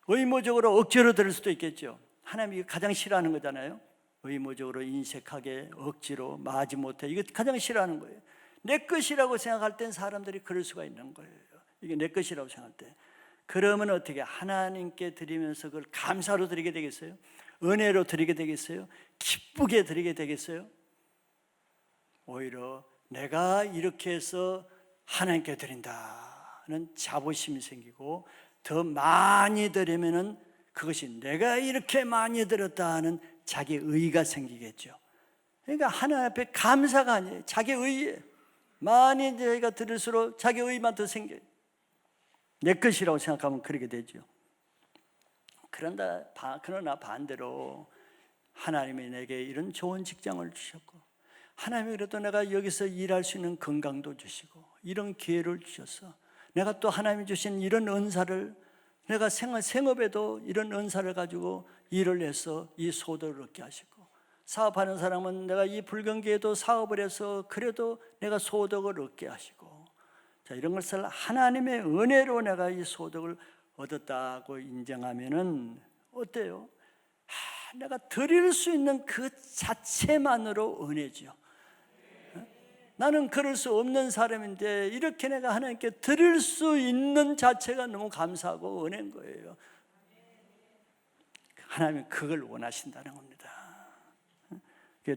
의무적으로 억지로 드릴 수도 있겠죠. 하나님이 가장 싫어하는 거잖아요. 의무적으로 인색하게 억지로 마지 못해, 이거 가장 싫어하는 거예요. 내 것이라고 생각할 땐 사람들이 그럴 수가 있는 거예요. 이게 내 것이라고 생각할 때. 그러면 어떻게 하나님께 드리면서 그걸 감사로 드리게 되겠어요? 은혜로 드리게 되겠어요? 기쁘게 드리게 되겠어요? 오히려 내가 이렇게 해서 하나님께 드린다는 자부심이 생기고 더 많이 드리면은 그것이 내가 이렇게 많이 드렸다는 자기 의가 생기겠죠. 그러니까 하나님 앞에 감사가 아니에요. 자기 의에 많이 저희가 드릴수록 자기 의만 더 생겨요. 내 것이라고 생각하면 그렇게 되죠. 그러나 반대로 하나님이 내게 이런 좋은 직장을 주셨고, 하나님이 그래도 내가 여기서 일할 수 있는 건강도 주시고 이런 기회를 주셔서 내가 또 하나님이 주신 이런 은사를, 내가 생업에도 이런 은사를 가지고 일을 해서 이 소득을 얻게 하시고, 사업하는 사람은 내가 이 불경기에도 사업을 해서 그래도 내가 소득을 얻게 하시고, 자, 이런 것을 하나님의 은혜로 내가 이 소득을 얻었다고 인정하면은 어때요? 내가 드릴 수 있는 그 자체만으로 은혜죠. 나는 그럴 수 없는 사람인데 이렇게 내가 하나님께 드릴 수 있는 자체가 너무 감사하고 은혜인 거예요. 하나님은 그걸 원하신다는 겁니다.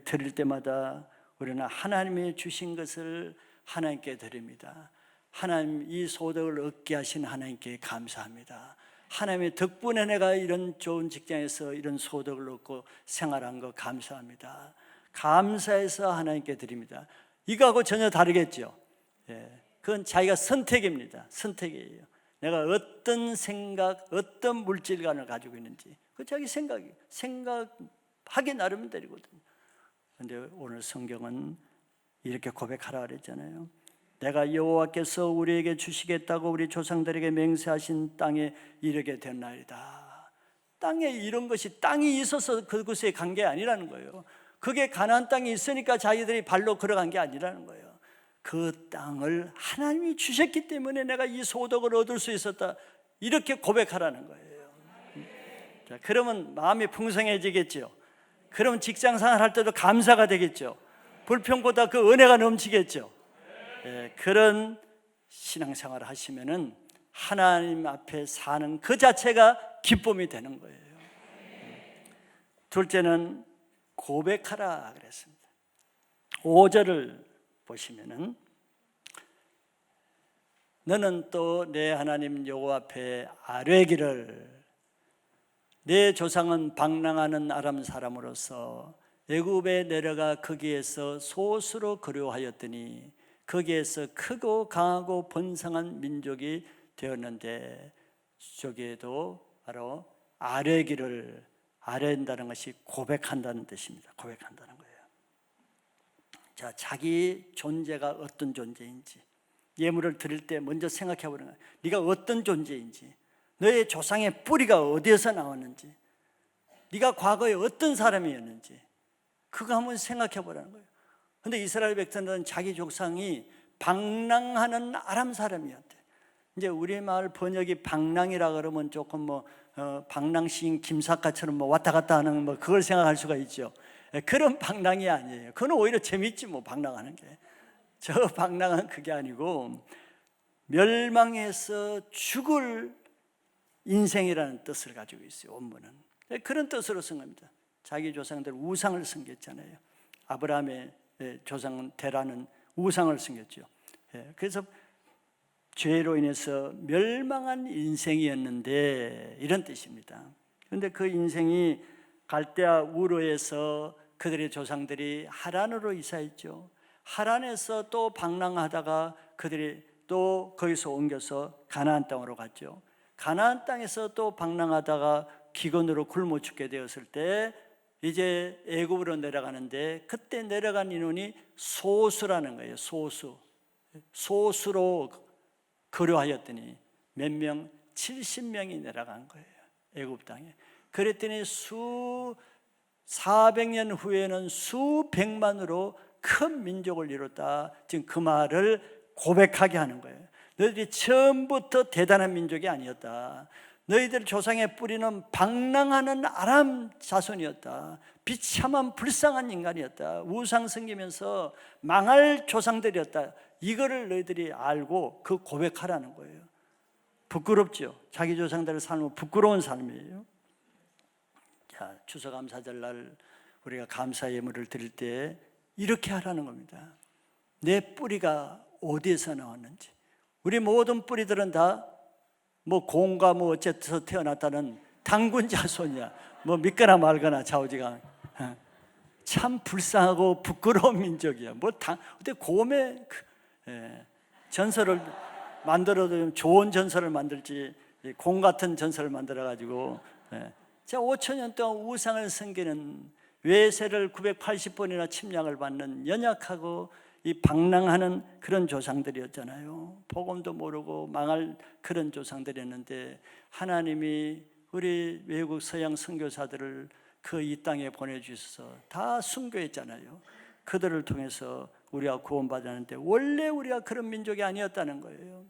드릴 때마다 우리는 하나님이 주신 것을 하나님께 드립니다. 하나님, 이 소득을 얻게 하신 하나님께 감사합니다. 하나님의 덕분에 내가 이런 좋은 직장에서 이런 소득을 얻고 생활한 거 감사합니다. 감사해서 하나님께 드립니다. 이거하고 전혀 다르겠죠. 그건 자기가 선택입니다. 선택이에요. 내가 어떤 생각, 어떤 물질관을 가지고 있는지, 그 자기 생각하기 나름인 되거든요. 그런데 오늘 성경은 이렇게 고백하라 그랬잖아요. 내가 여호와께서 우리에게 주시겠다고 우리 조상들에게 맹세하신 땅에 이르게 됐나이다. 땅에 이런 것이, 땅이 있어서 그곳에 간 게 아니라는 거예요. 그게 가나안 땅이 있으니까 자기들이 발로 걸어간 게 아니라는 거예요. 그 땅을 하나님이 주셨기 때문에 내가 이 소득을 얻을 수 있었다, 이렇게 고백하라는 거예요. 자, 그러면 마음이 풍성해지겠죠. 그러면 직장생활 할 때도 감사가 되겠죠. 불평보다 그 은혜가 넘치겠죠. 그런 신앙생활을 하시면은 하나님 앞에 사는 그 자체가 기쁨이 되는 거예요. 둘째는 고백하라 그랬습니다. 5절을 보시면은 너는 또 내 하나님 여호와 앞에 아뢰기를, 내 조상은 방랑하는 아람 사람으로서 애굽에 내려가 거기에서 소수로 거류하였더니 거기에서 크고 강하고 번성한 민족이 되었는데, 저기에도 바로 아뢰기를, 아뢰한다는 것이 고백한다는 뜻입니다. 고백한다는 거예요. 자, 자기 존재가 어떤 존재인지, 예물을 드릴 때 먼저 생각해 보는 거예요. 네가 어떤 존재인지, 너의 조상의 뿌리가 어디에서 나왔는지, 네가 과거에 어떤 사람이었는지, 그거 한번 생각해 보라는 거예요. 근데 이스라엘 백성들은 자기 조상이 방랑하는 아람 사람이었대. 이제 우리말 번역이 방랑이라 그러면 조금 방랑시인 김사과처럼 왔다 갔다 하는 그걸 생각할 수가 있죠. 그런 방랑이 아니에요. 그건 오히려 재밌지 방랑하는 게. 저 방랑은 그게 아니고 멸망해서 죽을 인생이라는 뜻을 가지고 있어요. 원문은 그런 뜻으로 쓴 겁니다. 자기 조상들 우상을 섬겼잖아요. 아브라함의 조상은 데라는 우상을 섬겼죠. 그래서 죄로 인해서 멸망한 인생이었는데 이런 뜻입니다. 그런데 그 인생이 갈대아 우르에서 그들의 조상들이 하란으로 이사했죠. 하란에서 또 방랑하다가 그들이 또 거기서 옮겨서 가나안 땅으로 갔죠. 가나안 땅에서 또 방랑하다가 기근으로 굶어 죽게 되었을 때 이제 애굽으로 내려가는데, 그때 내려간 인원이 소수라는 거예요. 소수로 거류하였더니 몇 명? 70명이 내려간 거예요. 애굽 땅에. 그랬더니 400년 후에는 수백만으로 큰 민족을 이뤘다. 지금 그 말을 고백하게 하는 거예요. 너희들이 처음부터 대단한 민족이 아니었다. 너희들 조상의 뿌리는 방랑하는 아람 자손이었다. 비참한 불쌍한 인간이었다. 우상 섬기면서 망할 조상들이었다. 이거를 너희들이 알고 그 고백하라는 거예요. 부끄럽죠. 자기 조상들을 삶은 부끄러운 삶이에요. 자, 추수감사절날 우리가 감사 예물을 드릴 때 이렇게 하라는 겁니다. 내 뿌리가 어디에서 나왔는지. 우리 모든 뿌리들은 다 공과 어째서 태어났다는 당군 자손이야. 믿거나 말거나 좌우지간. 참 불쌍하고 부끄러운 민족이야. 어때 곰의 전설을 만들어도 좀 좋은 전설을 만들지, 곰 같은 전설을 만들어 가지고. 자, 5,000년 동안 우상을 섬기는, 외세를 980번이나 침략을 받는 연약하고 이 방랑하는 그런 조상들이었잖아요. 복음도 모르고 망할 그런 조상들이었는데, 하나님이 우리 외국 서양 선교사들을 그 이 땅에 보내주셔서 다 순교했잖아요. 그들을 통해서 우리가 구원받았는데 원래 우리가 그런 민족이 아니었다는 거예요.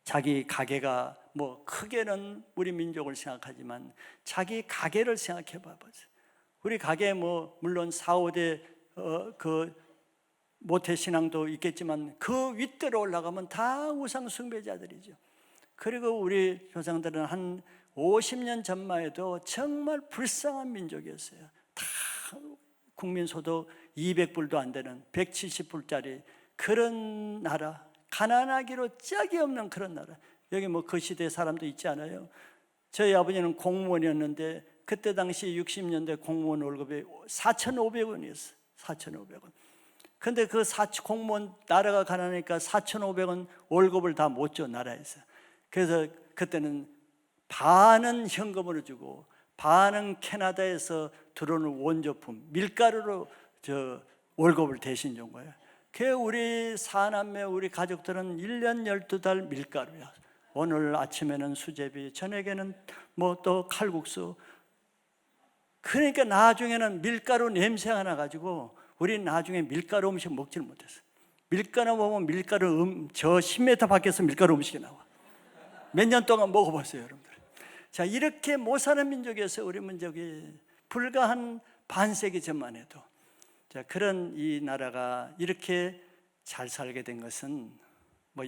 자기 가게가 크게는 우리 민족을 생각하지만 자기 가게를 생각해 봐보세요. 우리 가게에 물론 4, 5대 모태신앙도 있겠지만 그 윗대로 올라가면 다 우상 숭배자들이죠. 그리고 우리 조상들은 한 50년 전만 해도 정말 불쌍한 민족이었어요. 다 국민소득 200불도 안 되는 170불짜리 그런 나라, 가난하기로 짝이 없는 그런 나라. 여기 그 시대 사람도 있지 않아요? 저희 아버지는 공무원이었는데 그때 당시 60년대 공무원 월급이 4,500원이었어요. 4,500원. 근데 그 공무원 나라가 가난하니까 4,500원 월급을 다 못 줘, 나라에서. 그래서 그때는 반은 현금으로 주고 반은 캐나다에서 들어오는 원조품 밀가루로 월급을 대신 준 거예요. 그 우리 사남매 우리 가족들은 1년 12달 밀가루야. 오늘 아침에는 수제비, 저녁에는 또 칼국수. 그러니까 나중에는 밀가루 냄새가 나가지고 우리 나중에 밀가루 음식 먹지를 못했어요. 밀가루 먹으면 밀가루 저 10m 밖에서 밀가루 음식이 나와. 몇 년 동안 먹어봤어요, 여러분들. 자, 이렇게 못 사는 민족이었어요, 우리 민족이. 불과 한 반세기 전만 해도. 자, 그런 이 나라가 이렇게 잘 살게 된 것은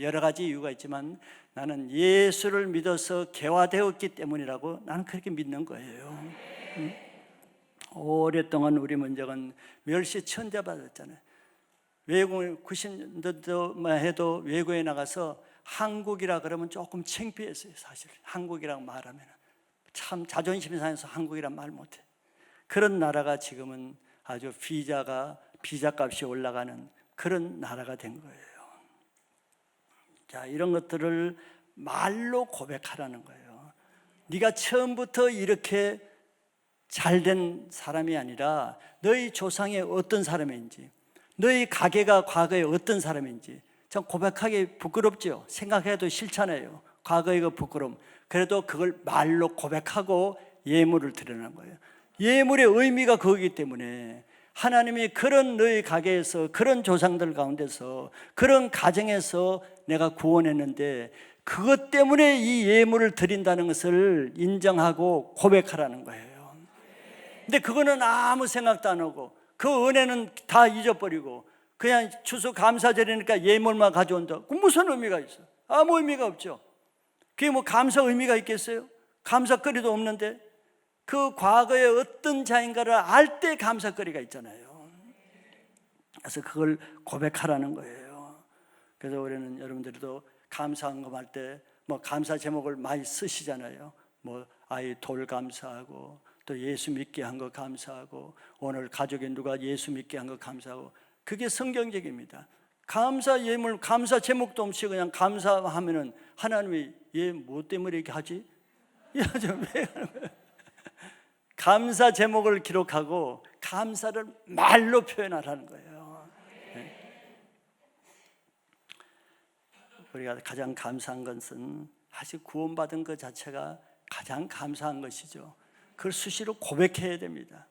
여러 가지 이유가 있지만 나는 예수를 믿어서 개화되었기 때문이라고 나는 그렇게 믿는 거예요. 오랫동안 우리 민족은 멸시 천대받았잖아요. 외국 90년대만 해도 외국에 나가서 한국이라 그러면 조금 창피했어요. 사실 한국이라고 말하면 참 자존심이 상해서 한국이란 말 못해. 그런 나라가 지금은 아주 비자 값이 올라가는 그런 나라가 된 거예요. 자, 이런 것들을 말로 고백하라는 거예요. 네가 처음부터 이렇게 잘된 사람이 아니라 너희 조상이 어떤 사람인지, 너희 가게가 과거에 어떤 사람인지 참 고백하기 부끄럽죠. 생각해도 싫잖아요. 과거의 그 부끄러움. 그래도 그걸 말로 고백하고 예물을 드리는 거예요. 예물의 의미가 그거기 때문에 하나님이 그런 너희 가게에서, 그런 조상들 가운데서, 그런 가정에서 내가 구원했는데 그것 때문에 이 예물을 드린다는 것을 인정하고 고백하라는 거예요. 근데 그거는 아무 생각도 안 하고 그 은혜는 다 잊어버리고 그냥 추수감사절이니까 예물만 가져온다. 그 무슨 의미가 있어? 아무 의미가 없죠. 그게 뭐 감사 의미가 있겠어요? 감사거리도 없는데 그 과거에 어떤 자인가를 알 때 감사거리가 있잖아요. 그래서 그걸 고백하라는 거예요. 그래서 우리는 여러분들도 감사한 거 할 때 뭐 감사 제목을 많이 쓰시잖아요. 뭐 아이 돌 감사하고 또 예수 믿게 한 거 감사하고 오늘 가족에 누가 예수 믿게 한 거 감사하고 그게 성경적입니다. 감사 예물, 감사 제목도 없이 그냥 감사하면은 하나님이 얘 뭐 때문에 이렇게 하지? 야, 좀 왜 하는 거야? 감사 제목을 기록하고 감사를 말로 표현하라는 거예요. 네. 우리가 가장 감사한 것은 사실 구원받은 것 자체가 가장 감사한 것이죠. 그걸 수시로 고백해야 됩니다.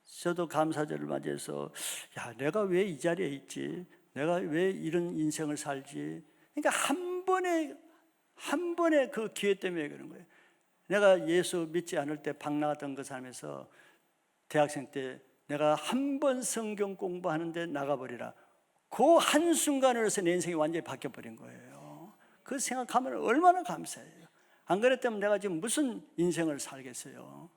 저도 감사절을 맞이해서 야, 내가 왜 이 자리에 있지? 내가 왜 이런 인생을 살지? 그러니까 한 번의 그 기회 때문에 그런 거예요. 내가 예수 믿지 않을 때 방 나갔던 그 삶에서 대학생 때 내가 한 번 성경 공부하는데 나가버리라. 그 한순간으로서 내 인생이 완전히 바뀌어버린 거예요. 그 생각하면 얼마나 감사해요. 안 그랬다면 내가 지금 무슨 인생을 살겠어요.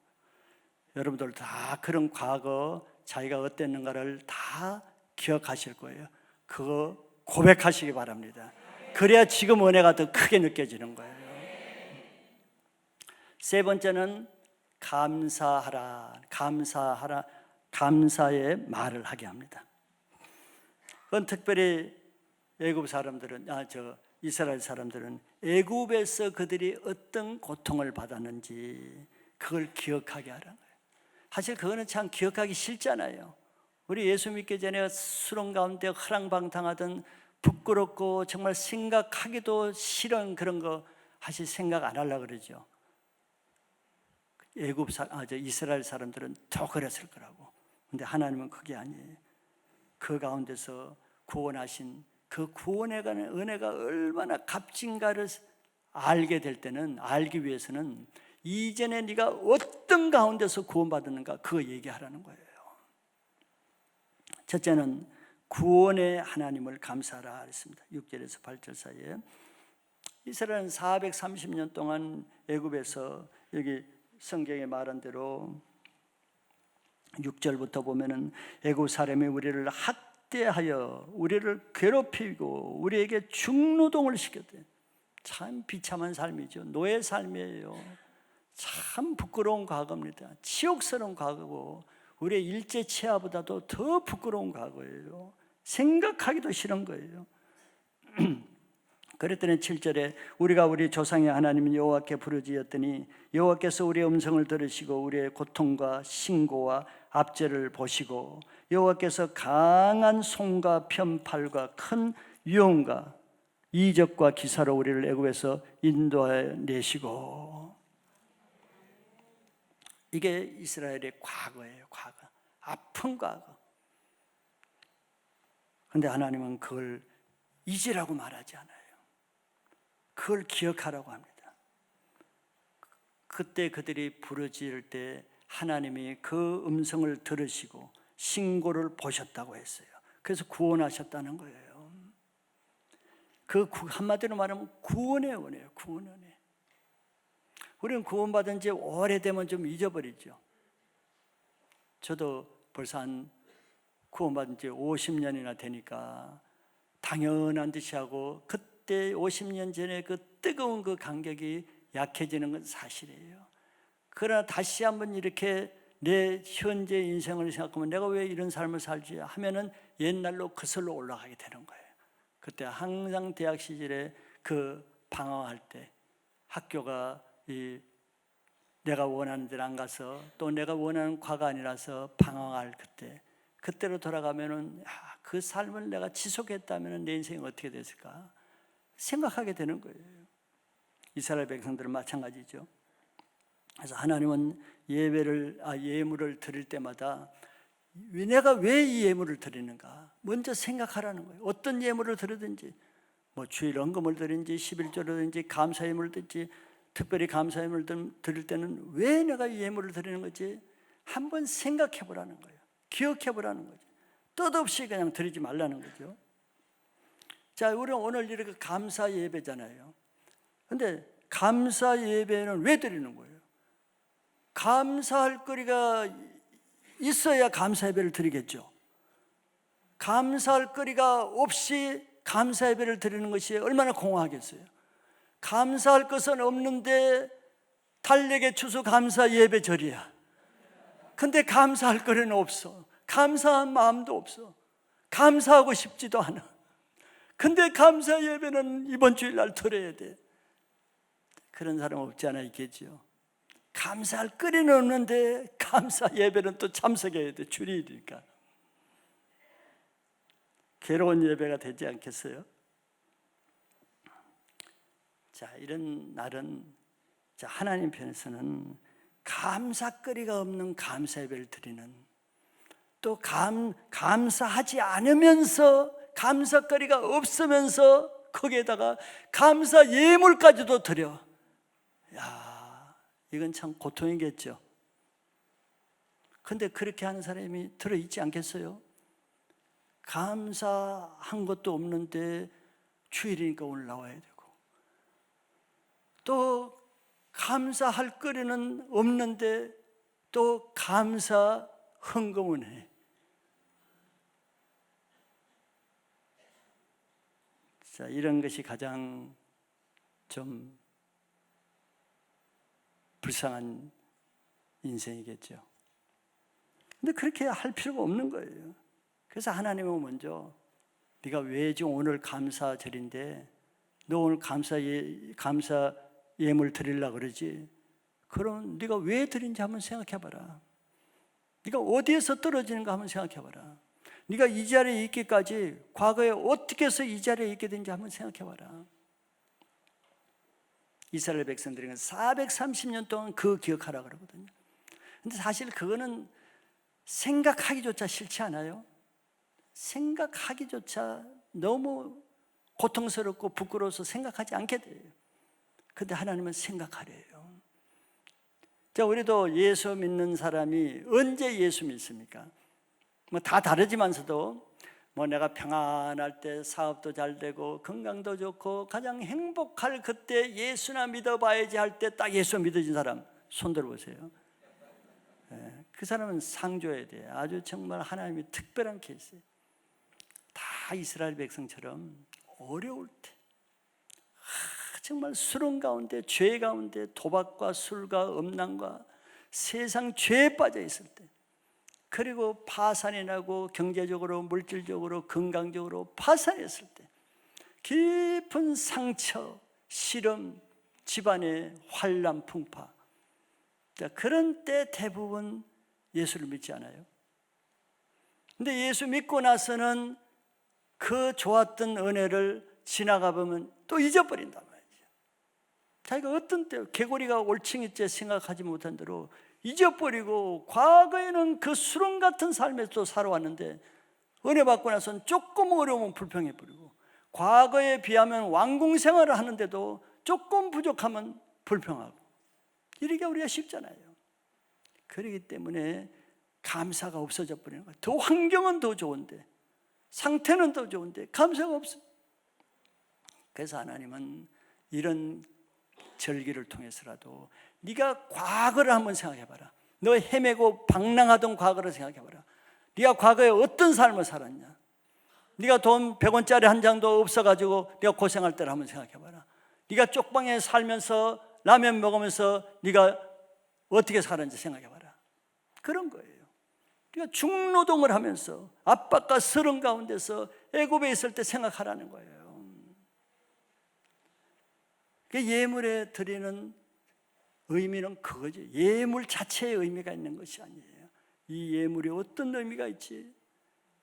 여러분들 다 그런 과거 자기가 어땠는가를 다 기억하실 거예요. 그거 고백하시기 바랍니다. 그래야 지금 은혜가 더 크게 느껴지는 거예요. 세 번째는 감사하라. 감사의 말을 하게 합니다. 그건 특별히 애굽 사람들은 이스라엘 사람들은 애굽에서 그들이 어떤 고통을 받았는지 그걸 기억하게 하라는 거예요. 사실 그거는 참 기억하기 싫잖아요. 우리 예수 믿기 전에 수렁 가운데 허랑방탕하던 부끄럽고 정말 생각하기도 싫은 그런 거 사실 생각 안 하려고 그러죠. 이스라엘 사람들은 더 그랬을 거라고. 근데 하나님은 그게 아니에요. 그 가운데서 구원하신 그 구원에 관한 은혜가 얼마나 값진가를 알게 될 때는, 알기 위해서는 이전에 네가 어떤 가운데서 구원받았는가 그거 얘기하라는 거예요. 첫째는 구원의 하나님을 감사하라 했습니다. 6절에서 8절 사이에 이스라엘은 430년 동안 애굽에서, 여기 성경에 말한 대로 6절부터 보면은 애굽 사람이 우리를 학대하여 우리를 괴롭히고 우리에게 중노동을 시켰대. 참 비참한 삶이죠. 노예 삶이에요. 참 부끄러운 과거입니다. 치욕스러운 과거고 우리의 일제 치하보다도 더 부끄러운 과거예요. 생각하기도 싫은 거예요. 그랬더니 7절에 우리가 우리 조상의 하나님 여호와께 부르짖었더니 여호와께서 우리의 음성을 들으시고 우리의 고통과 신고와 압제를 보시고 여호와께서 강한 손과 편팔과 큰 위엄과 이적과 기사로 우리를 애굽에서 인도해 내시고. 이게 이스라엘의 과거예요. 과거. 아픈 과거. 그런데 하나님은 그걸 잊으라고 말하지 않아요. 그걸 기억하라고 합니다. 그때 그들이 부르짖을 때 하나님이 그 음성을 들으시고 신고를 보셨다고 했어요. 그래서 구원하셨다는 거예요. 그 한마디로 말하면 구원의 은혜예요. 구원의 은혜. 우리는 구원받은 지 오래되면 좀 잊어버리죠. 저도 벌써 한 구원받은 지 50년이나 되니까 당연한 듯이 하고 그때 50년 전에 그 뜨거운 그 감격이 약해지는 건 사실이에요. 그러나 다시 한번 이렇게 내 현재 인생을 생각하면 내가 왜 이런 삶을 살지 하면은 옛날로 거슬러 올라가게 되는 거예요. 그때 항상 대학 시절에 그 방황할 때 학교가 내가 원하는 데를 안 가서 또 내가 원하는 과가 아니라서 방황할 그때로 돌아가면은 그 삶을 내가 지속했다면 내 인생이 어떻게 됐을까 생각하게 되는 거예요. 이스라엘 백성들은 마찬가지죠. 그래서 하나님은 예물을 드릴 때마다 내가 왜 이 예물을 드리는가 먼저 생각하라는 거예요. 어떤 예물을 드리든지 뭐 주일 헌금을 드리든지 11조를 드리든지 감사 예물을 드리든지 특별히 감사 예물을 드릴 때는 왜 내가 이 예물을 드리는 거지 한번 생각해 보라는 거예요. 기억해 보라는 거죠. 뜻없이 그냥 드리지 말라는 거죠. 자, 우리는 오늘 이렇게 감사 예배잖아요. 근데 감사 예배는 왜 드리는 거예요? 감사할 거리가 있어야 감사 예배를 드리겠죠. 감사할 거리가 없이 감사 예배를 드리는 것이 얼마나 공허하겠어요. 감사할 것은 없는데 달력에 추수 감사 예배절이야. 근데 감사할 거리는 없어. 감사한 마음도 없어. 감사하고 싶지도 않아. 근데 감사 예배는 이번 주일날 드려야 돼. 그런 사람 없지 않아 있겠죠. 감사할 거리는 없는데 감사 예배는 또 참석해야 돼. 주일이니까. 괴로운 예배가 되지 않겠어요? 자, 이런 날은 하나님 편에서는 감사거리가 없는 감사 예배를 드리는, 또 감사하지 않으면서 감사거리가 없으면서 거기에다가 감사 예물까지도 드려. 야, 이건 참 고통이겠죠. 근데 그렇게 하는 사람이 들어있지 않겠어요? 감사한 것도 없는데 주일이니까 오늘 나와야 되고, 또 감사할 거리는 없는데 또 감사 헌금은 해. 자, 이런 것이 가장 좀 불쌍한 인생이겠죠. 근데 그렇게 할 필요가 없는 거예요. 그래서 하나님은 먼저 네가 왜 지금 오늘 감사절인데 너 오늘 감사 예물 드리려고 그러지? 그럼 네가 왜 드린지 한번 생각해봐라. 네가 어디에서 떨어지는가 한번 생각해봐라. 네가 이 자리에 있기까지 과거에 어떻게 해서 이 자리에 있게 된지 한번 생각해봐라. 이스라엘 백성들은 430년 동안 그 기억하라 그러거든요. 근데 사실 그거는 생각하기조차 싫지 않아요? 생각하기조차 너무 고통스럽고 부끄러워서 생각하지 않게 돼요. 근데 하나님은 생각하래요. 자, 우리도 예수 믿는 사람이 언제 예수 믿습니까? 뭐 다 다르지만서도 뭐 내가 평안할 때 사업도 잘 되고 건강도 좋고 가장 행복할 그때 예수나 믿어봐야지 할 때 딱 예수 믿어진 사람 손 들어보세요. 그 사람은 상 줘야 돼. 아주 정말 하나님이 특별한 케이스예요. 다 이스라엘 백성처럼 어려울 때, 정말 수렁 가운데, 죄 가운데, 도박과 술과 음란과 세상 죄에 빠져 있을 때, 그리고 파산이 나고 경제적으로, 물질적으로, 건강적으로 파산했을 때, 깊은 상처, 시름, 집안의 환난 풍파, 그런 때 대부분 예수를 믿지 않아요. 근데 예수 믿고 나서는 그 좋았던 은혜를 지나가 보면 또 잊어버린단 말이죠. 자기가 어떤 때 개구리가 올챙이째 생각하지 못한 대로 잊어버리고, 과거에는 그 수렁 같은 삶에서 또 살아왔는데 은혜 받고 나서는 조금 어려우면 불평해버리고, 과거에 비하면 왕궁 생활을 하는데도 조금 부족하면 불평하고, 이러기가 우리가 쉽잖아요. 그렇기 때문에 감사가 없어져 버리는 거예요. 더 환경은 더 좋은데, 상태는 더 좋은데 감사가 없어요. 그래서 하나님은 이런 절기를 통해서라도 네가 과거를 한번 생각해봐라. 너 헤매고 방랑하던 과거를 생각해봐라. 네가 과거에 어떤 삶을 살았냐. 네가 돈 100원짜리 한 장도 없어가지고 네가 고생할 때를 한번 생각해봐라. 네가 쪽방에 살면서 라면 먹으면서 네가 어떻게 살았는지 생각해봐라. 그런 거예요. 그러니까 중노동을 하면서 압박과 서름 가운데서 애굽에 있을 때 생각하라는 거예요. 예물에 드리는 의미는 그거죠. 예물 자체의 의미가 있는 것이 아니에요. 이 예물에 어떤 의미가 있지?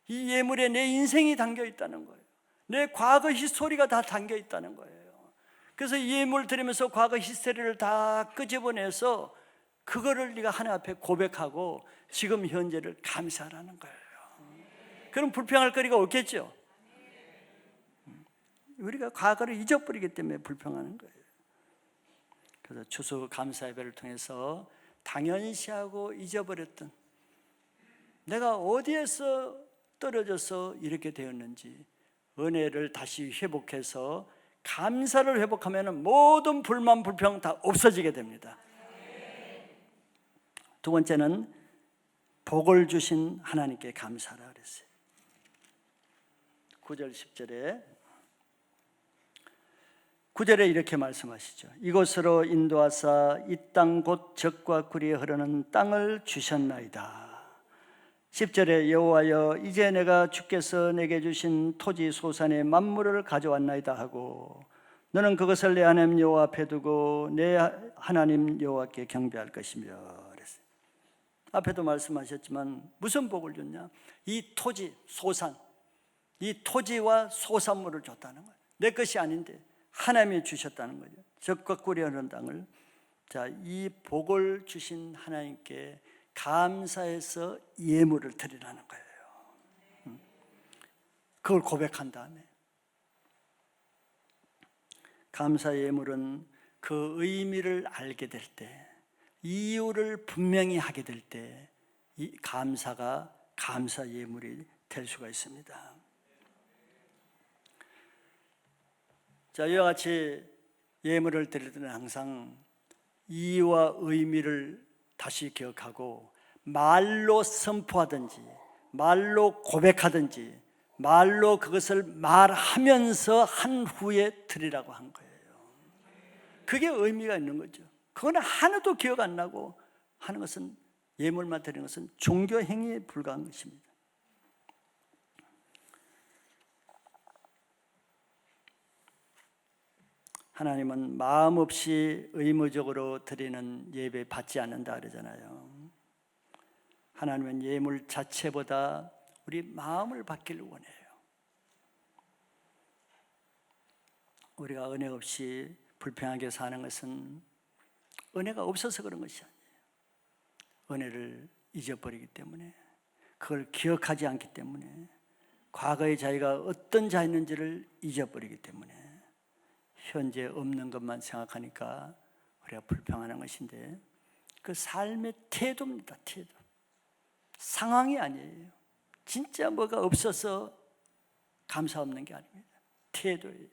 이 예물에 내 인생이 담겨 있다는 거예요. 내 과거 히스토리가 다 담겨 있다는 거예요. 그래서 이 예물 드리면서 과거 히스토리를 다 끄집어내서 그거를 네가 하나님 앞에 고백하고 지금 현재를 감사하라는 거예요. 그럼 불평할 거리가 없겠죠. 우리가 과거를 잊어버리기 때문에 불평하는 거예요. 그래서 추수 감사 예배를 통해서 당연시하고 잊어버렸던, 내가 어디에서 떨어져서 이렇게 되었는지 은혜를 다시 회복해서 감사를 회복하면 모든 불만 불평 다 없어지게 됩니다. 두 번째는 복을 주신 하나님께 감사라 그랬어요. 9절 10절에 9절에 이렇게 말씀하시죠. 이곳으로 인도하사 이 땅 곧 젖과 꿀이 흐르는 땅을 주셨나이다. 10절에 여호와여 이제 내가 주께서 내게 주신 토지 소산의 만물을 가져왔나이다 하고 너는 그것을 내 하나님 여호와 앞에 두고 내 하나님 여호와께 경배할 것이며 그랬어요. 앞에도 말씀하셨지만 무슨 복을 줬냐? 이 토지 소산, 이 토지와 소산물을 줬다는 거예요. 내 것이 아닌데 하나님이 주셨다는 거죠. 젖과 꿀이 흐르는 땅을. 자, 이 복을 주신 하나님께 감사해서 예물을 드리라는 거예요. 그걸 고백한 다음에 감사 예물은 그 의미를 알게 될 때, 이유를 분명히 하게 될 때 이 감사가 감사 예물이 될 수가 있습니다. 자, 이와 같이 예물을 드릴 때는 항상 이유와 의미를 다시 기억하고 말로 선포하든지 말로 고백하든지 말로 그것을 말하면서 한 후에 드리라고 한 거예요. 그게 의미가 있는 거죠. 그거는 하나도 기억 안 나고 하는 것은, 예물만 드리는 것은 종교 행위에 불과한 것입니다. 하나님은 마음 없이 의무적으로 드리는 예배 받지 않는다 그러잖아요. 하나님은 예물 자체보다 우리 마음을 받기를 원해요. 우리가 은혜 없이 불평하게 사는 것은 은혜가 없어서 그런 것이 아니에요. 은혜를 잊어버리기 때문에, 그걸 기억하지 않기 때문에, 과거의 자기가 어떤 자였는지를 잊어버리기 때문에 현재 없는 것만 생각하니까 우리가 불평하는 것인데, 그 삶의 태도입니다. 태도. 상황이 아니에요. 진짜 뭐가 없어서 감사 없는 게 아닙니다. 태도예요.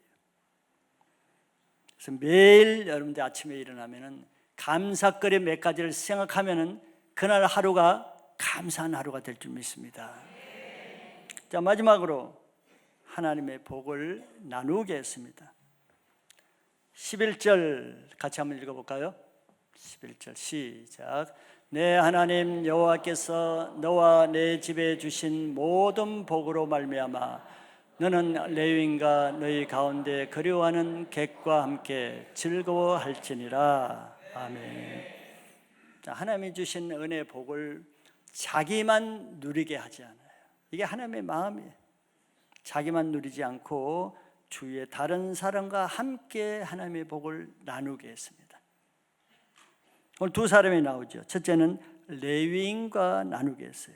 그래서 매일 여러분들 아침에 일어나면은 감사거리 몇 가지를 생각하면은 그날 하루가 감사한 하루가 될 줄 믿습니다. 자, 마지막으로 하나님의 복을 나누게 했습니다. 11절 같이 한번 읽어볼까요? 11절 시작. 내 하나님 여호와께서 너와 내 집에 주신 모든 복으로 말미암아 너는 레위인과 너희 가운데 그리워하는 객과 함께 즐거워할지니라. 아멘. 자, 하나님이 주신 은혜의 복을 자기만 누리게 하지 않아요. 이게 하나님의 마음이에요. 자기만 누리지 않고 주위의 다른 사람과 함께 하나님의 복을 나누게 했습니다. 오늘 두 사람이 나오죠. 첫째는 레위인과 나누게 했어요.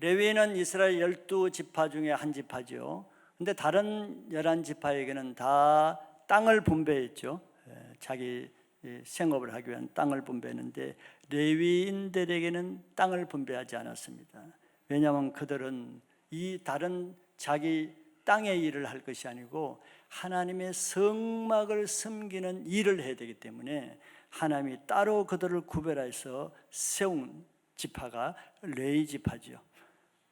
레위인은 이스라엘 12지파 중에 한 지파죠. 근데 다른 11지파에게는 다 땅을 분배했죠. 자기 생업을 하기 위한 땅을 분배했는데 레위인들에게는 땅을 분배하지 않았습니다. 왜냐하면 그들은 이 다른 자기 땅의 일을 할 것이 아니고 하나님의 성막을 섬기는 일을 해야 되기 때문에 하나님이 따로 그들을 구별해서 세운 지파가 레위 지파죠.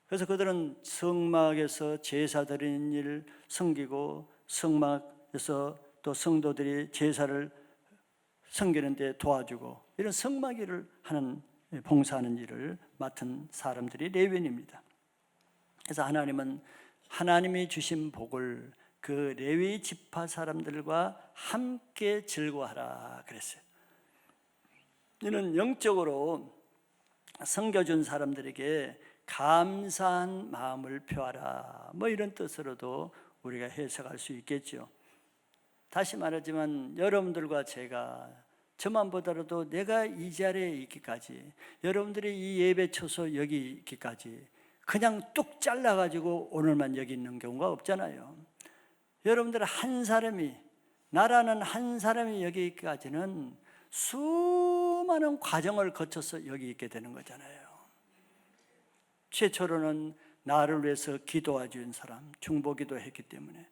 그래서 그들은 성막에서 제사 드리는 일을 섬기고 성막에서 또 성도들이 제사를 섬기는 데 도와주고 이런 성막 일을 하는 봉사하는 일을 맡은 사람들이 레위인입니다. 그래서 하나님은 하나님이 주신 복을 그 레위 지파 사람들과 함께 즐거워하라 그랬어요. 이는 영적으로 섬겨준 사람들에게 감사한 마음을 표하라, 뭐 이런 뜻으로도 우리가 해석할 수 있겠죠. 다시 말하지만 여러분들과 제가, 저만 보더라도 내가 이 자리에 있기까지, 여러분들이 이 예배 쳐서 여기 있기까지 그냥 뚝 잘라가지고 오늘만 여기 있는 경우가 없잖아요. 여러분들 한 사람이, 나라는 한 사람이 여기 있기까지는 수많은 과정을 거쳐서 여기 있게 되는 거잖아요. 최초로는 나를 위해서 기도해 준 사람, 중보기도 했기 때문에,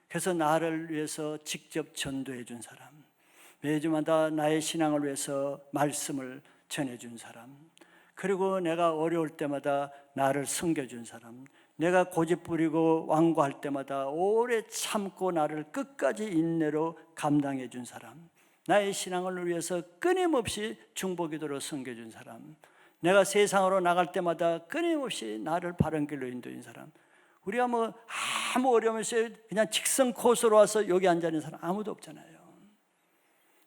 그래서 나를 위해서 직접 전도해 준 사람, 매주마다 나의 신앙을 위해서 말씀을 전해 준 사람, 그리고 내가 어려울 때마다 나를 섬겨준 사람, 내가 고집부리고 완고할 때마다 오래 참고 나를 끝까지 인내로 감당해 준 사람, 나의 신앙을 위해서 끊임없이 중보기도로 섬겨준 사람, 내가 세상으로 나갈 때마다 끊임없이 나를 바른 길로 인도한 사람, 우리가 뭐 아무 어려움 없이 그냥 직선 코스로 와서 여기 앉아 있는 사람 아무도 없잖아요.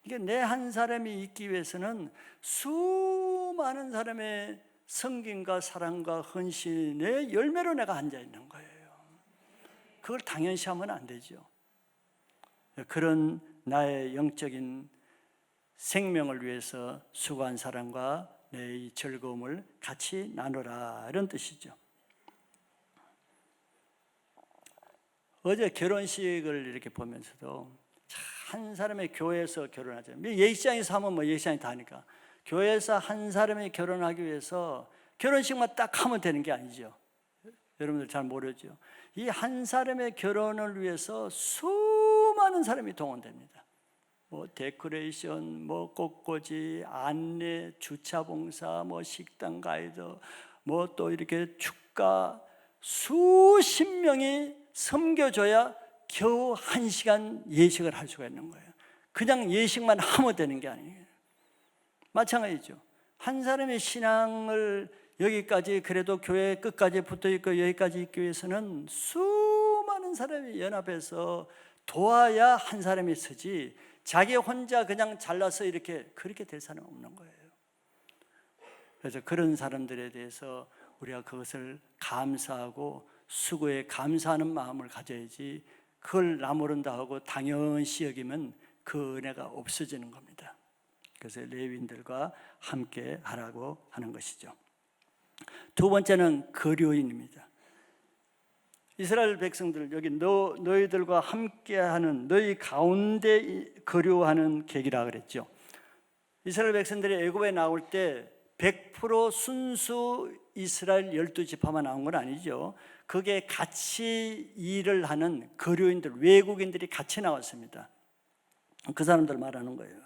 이게 내 한 사람이 있기 위해서는 수많은 사람의 섬김과 사랑과 헌신의 열매로 내가 앉아 있는 거예요. 그걸 당연시하면 안 되죠. 그런 나의 영적인 생명을 위해서 수고한 사람과 내 즐거움을 같이 나누라, 이런 뜻이죠. 어제 결혼식을 이렇게 보면서도 한 사람의 교회에서 결혼하죠. 예식장에서 하면 뭐 예식장이 다 하니까, 교회에서 한 사람이 결혼하기 위해서 결혼식만 딱 하면 되는 게 아니죠. 여러분들 잘 모르죠. 이 한 사람의 결혼을 위해서 수많은 사람이 동원됩니다. 뭐 데코레이션, 뭐 꽃꽂이, 안내, 주차 봉사, 뭐 식당 가이드, 뭐 또 이렇게 축가, 수십 명이 섬겨줘야 겨우 1시간 예식을 할 수가 있는 거예요. 그냥 예식만 하면 되는 게 아니에요. 마찬가지죠. 한 사람의 신앙을 여기까지, 그래도 교회 끝까지 붙어 있고 여기까지 있기 위해서는 수많은 사람이 연합해서 도와야 한 사람이 서지, 자기 혼자 그냥 잘라서 그렇게 될 사람은 없는 거예요. 그래서 그런 사람들에 대해서 우리가 그것을 감사하고 수고에 감사하는 마음을 가져야지, 그걸 나무른다 하고 당연시 여기면 그 은혜가 없어지는 겁니다. 그래서 레위인들과 함께 하라고 하는 것이죠. 두 번째는 거류인입니다. 이스라엘 백성들, 여기 너희들과 함께하는, 너희 가운데 거류하는 객이라 그랬죠. 이스라엘 백성들이 애굽에 나올 때 100% 순수 이스라엘 12지파만 나온 건 아니죠. 그게 같이 일을 하는 거류인들, 외국인들이 같이 나왔습니다. 그 사람들 말하는 거예요.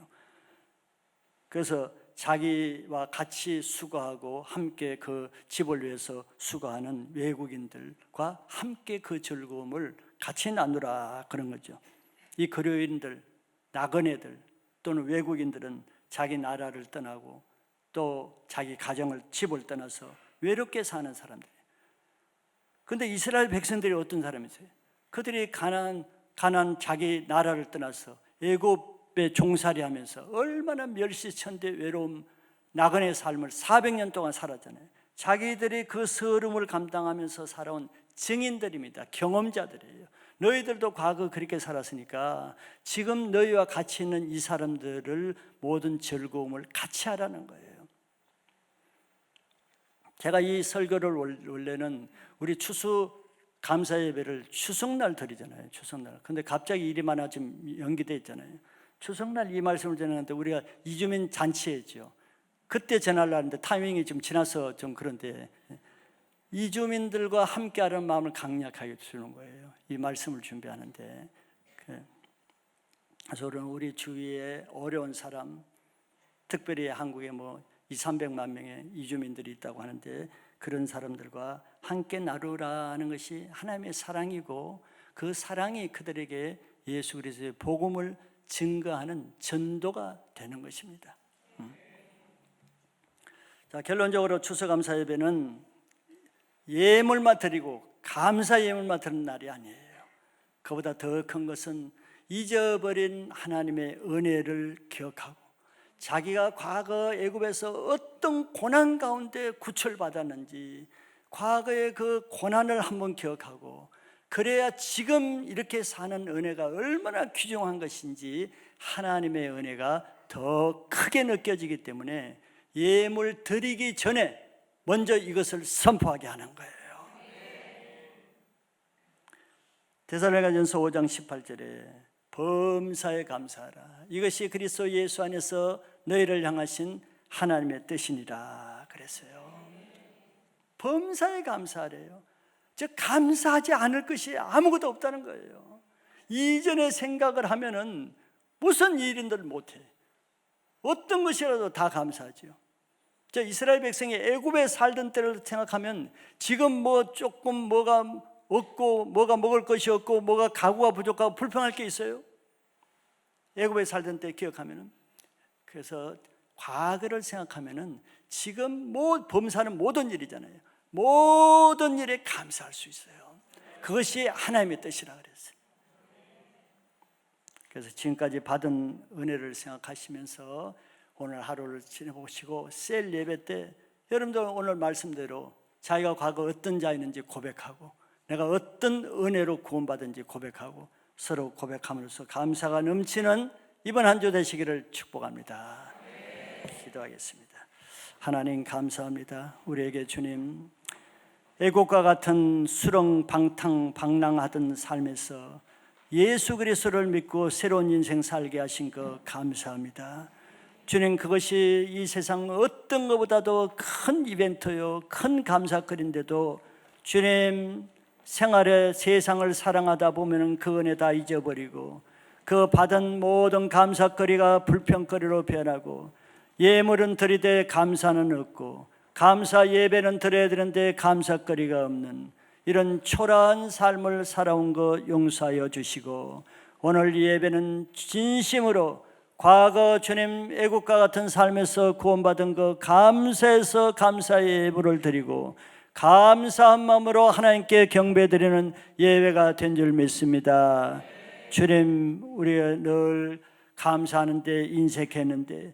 그래서 자기와 같이 수고하고 함께 그 집을 위해서 수고하는 외국인들과 함께 그 즐거움을 같이 나누라, 그런 거죠. 이 거류인들, 나그네들 또는 외국인들은 자기 나라를 떠나고 또 자기 가정을, 집을 떠나서 외롭게 사는 사람들이에요. 그런데 이스라엘 백성들이 어떤 사람이세요? 그들이 가나안 자기 나라를 떠나서 애굽에 종살이하면서 얼마나 멸시천대 외로움, 나그네 삶을 400년 동안 살았잖아요. 자기들이 그 서름을 감당하면서 살아온 증인들입니다. 경험자들이에요. 너희들도 과거 그렇게 살았으니까 지금 너희와 같이 있는 이 사람들을 모든 즐거움을 같이 하라는 거예요. 제가 이 설교를 원래는 우리 추수 감사 예배를 추석날 드리잖아요. 추석날. 근데 갑자기 일이 많아 지금 연기돼 있잖아요. 추석날 이 말씀을 전하는데 우리가 이주민 잔치했죠. 그때 전하려고 하는데 타이밍이 좀 지나서 좀 그런데, 이주민들과 함께하는 마음을 강력하게 주는 거예요. 이 말씀을 준비하는데. 그래서 우리 주위에 어려운 사람, 특별히 한국에 뭐 200~300만 명의 이주민들이 있다고 하는데, 그런 사람들과 함께 나누라는 것이 하나님의 사랑이고, 그 사랑이 그들에게 예수 그리스도의 복음을 증거하는 전도가 되는 것입니다. 자, 결론적으로 추수감사 예배는 예물만 드리고 감사 예물만 드리는 날이 아니에요. 그보다 더 큰 것은 잊어버린 하나님의 은혜를 기억하고 자기가 과거 애굽에서 어떤 고난 가운데 구출받았는지 과거의 그 고난을 한번 기억하고 그래야 지금 이렇게 사는 은혜가 얼마나 귀중한 것인지 하나님의 은혜가 더 크게 느껴지기 때문에 예물 드리기 전에 먼저 이것을 선포하게 하는 거예요. 데살로니가전서 5장 18절에 범사에 감사하라. 이것이 그리스도 예수 안에서 너희를 향하신 하나님의 뜻이니라 그랬어요. 범사에 감사하래요. 즉 감사하지 않을 것이 아무것도 없다는 거예요. 이전에 생각을 하면은 무슨 일인들 못해. 어떤 것이라도 다 감사하죠. 저 이스라엘 백성이 애굽에 살던 때를 생각하면 지금 뭐 조금 뭐가 없고 뭐가 먹을 것이 없고 뭐가 가구가 부족하고 불평할 게 있어요? 애굽에 살던 때 기억하면은. 그래서 과거를 생각하면은 지금 뭐 범사는 모든 일이잖아요. 모든 일에 감사할 수 있어요. 그것이 하나님의 뜻이라 그랬어요. 그래서 지금까지 받은 은혜를 생각하시면서 오늘 하루를 지내보시고 셀 예배 때 여러분들 오늘 말씀대로 자기가 과거 어떤 자였는지 고백하고 내가 어떤 은혜로 구원받은지 고백하고 서로 고백함으로써 감사가 넘치는 이번 한 주 되시기를 축복합니다. 기도하겠습니다. 하나님 감사합니다. 우리에게 주님 애국과 같은 수렁방탕방랑하던 삶에서 예수 그리스도를 믿고 새로운 인생 살게 하신 것 감사합니다. 주님 그것이 이 세상 어떤 것보다도 큰 이벤트요 큰 감사거리인데도 주님 생활에 세상을 사랑하다 보면 그 은혜 다 잊어버리고 그 받은 모든 감사거리가 불평거리로 변하고 예물은 드리되 감사는 없고 감사 예배는 드려야 되는데 감사거리가 없는 이런 초라한 삶을 살아온 것 용서하여 주시고 오늘 예배는 진심으로 과거 주님 애국과 같은 삶에서 구원받은 것 감사해서 감사의 예물을 드리고 감사한 마음으로 하나님께 경배드리는 예배가 된 줄 믿습니다. 주님 우리가 늘 감사하는데 인색했는데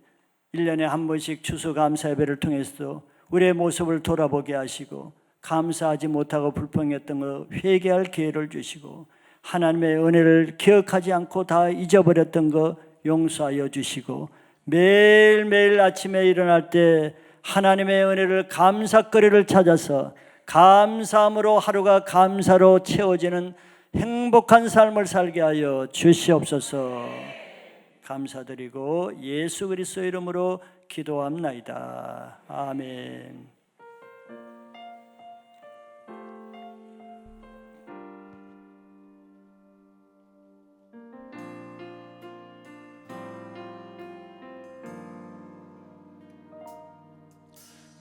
1년에 한 번씩 추수감사 예배를 통해서도 우리의 모습을 돌아보게 하시고 감사하지 못하고 불평했던 거 회개할 기회를 주시고 하나님의 은혜를 기억하지 않고 다 잊어버렸던 거 용서하여 주시고 매일매일 아침에 일어날 때 하나님의 은혜를 감사거리를 찾아서 감사함으로 하루가 감사로 채워지는 행복한 삶을 살게 하여 주시옵소서. 감사드리고 예수 그리스도 이름으로 기도합나이다. 아멘.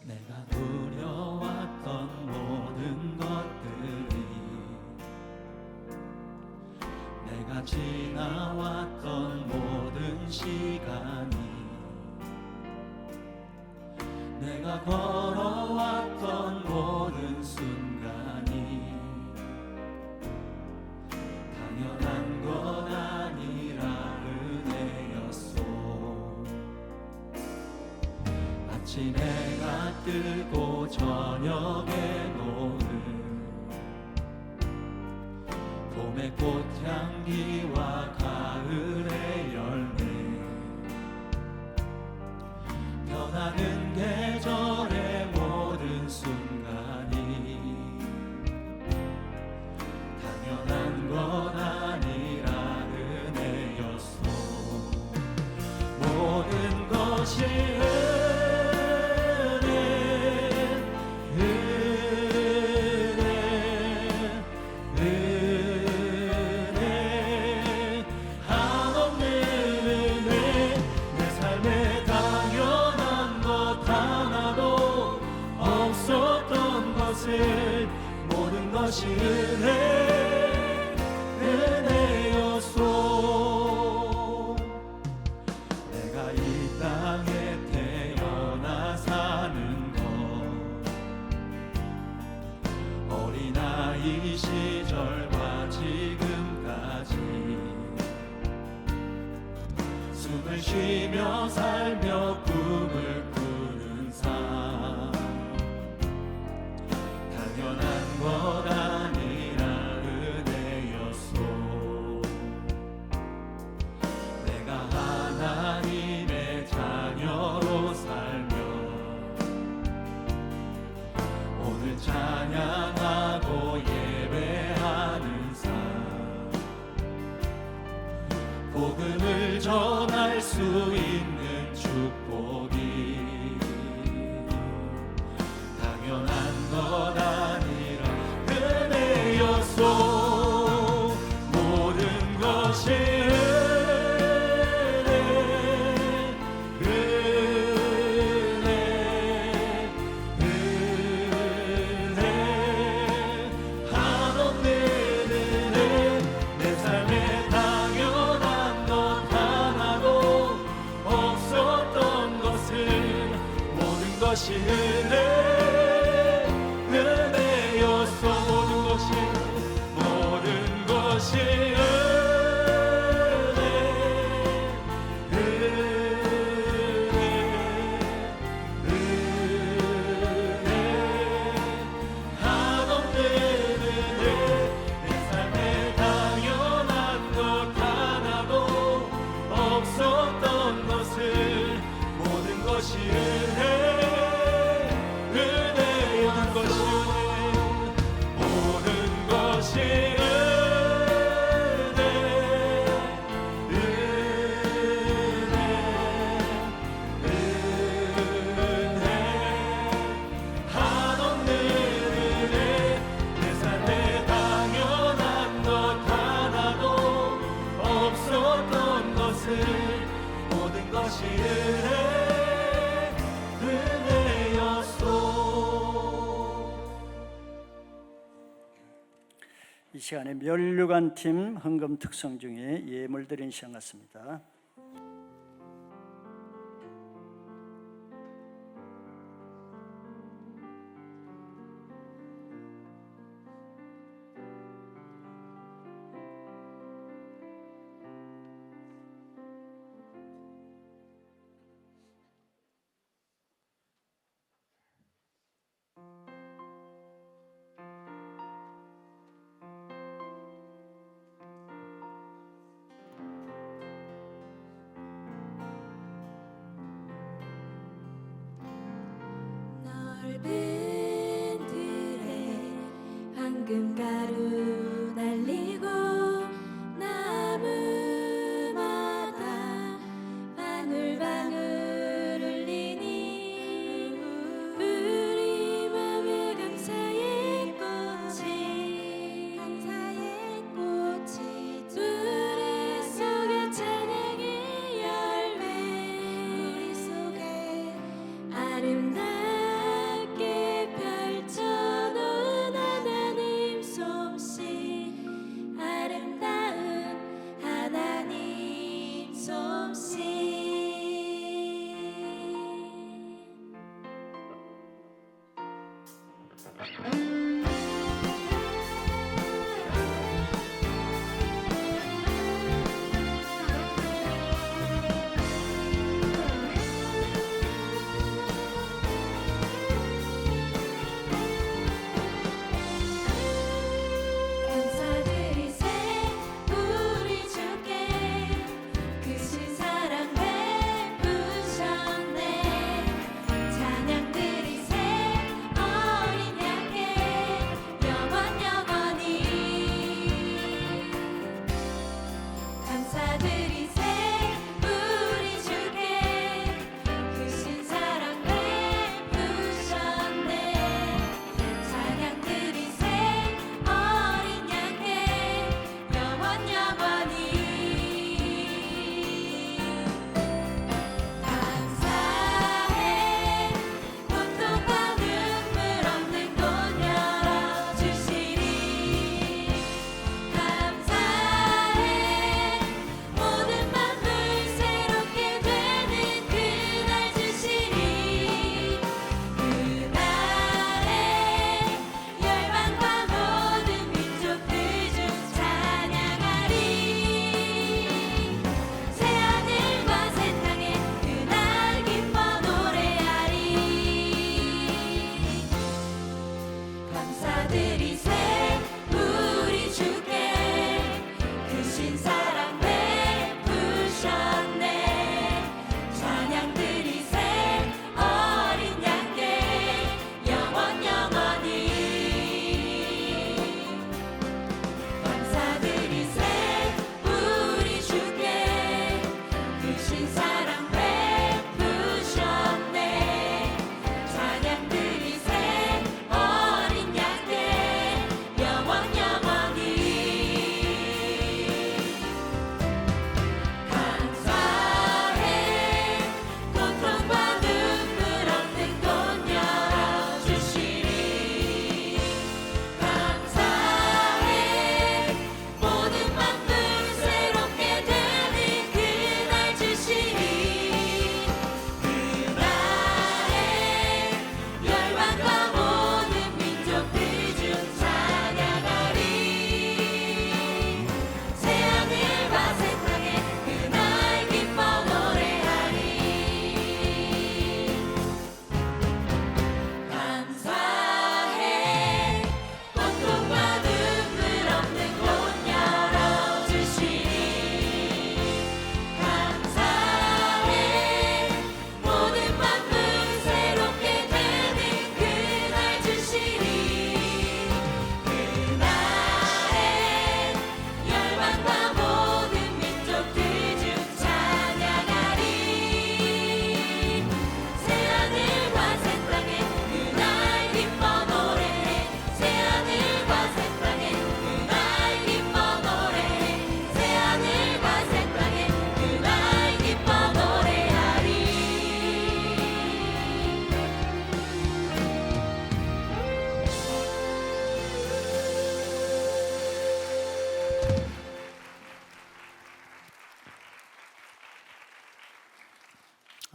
내가 누려왔던 모든 것들이 내가 지나왔던 모든 시간이 내가 걸어왔던 모든 순간이 당연한 것 아니라 은혜였소. 아침에 해가 뜨고 저녁에 노는 봄의 꽃향기와 가을의 열매 변하는 계절의 모든 순간이 당연한 건 아니라 은혜였소. 모든 것이 모든 것이 은혜였소. 내가 이 땅에 태어나 사는 쉬며 살며 꿈을 꾸는 삶 당연한 것 아니라 은혜였소. 내가 하나님의 자녀로 살며 오늘 찬양하고 예배하는 삶 복음을 전할 수 있는 축복이 당연한 것 아니라 은혜였소. 모든 것이 한없는 은혜 내 삶에 당연한 것 하나도 없었던 것은 모든 것이 은혜였소. 모든 것이 한없는 은혜 내 삶에 당연한 것 하나도 없었던 것을 모든 것이 모든 것이 한없는 은혜 내 삶에 당연한 것 하나도 없었던 것을 모든 것이 은혜였소. 이 시간에 멸류관 팀 헌금 특성 중에 예물 드리는 시간 같습니다.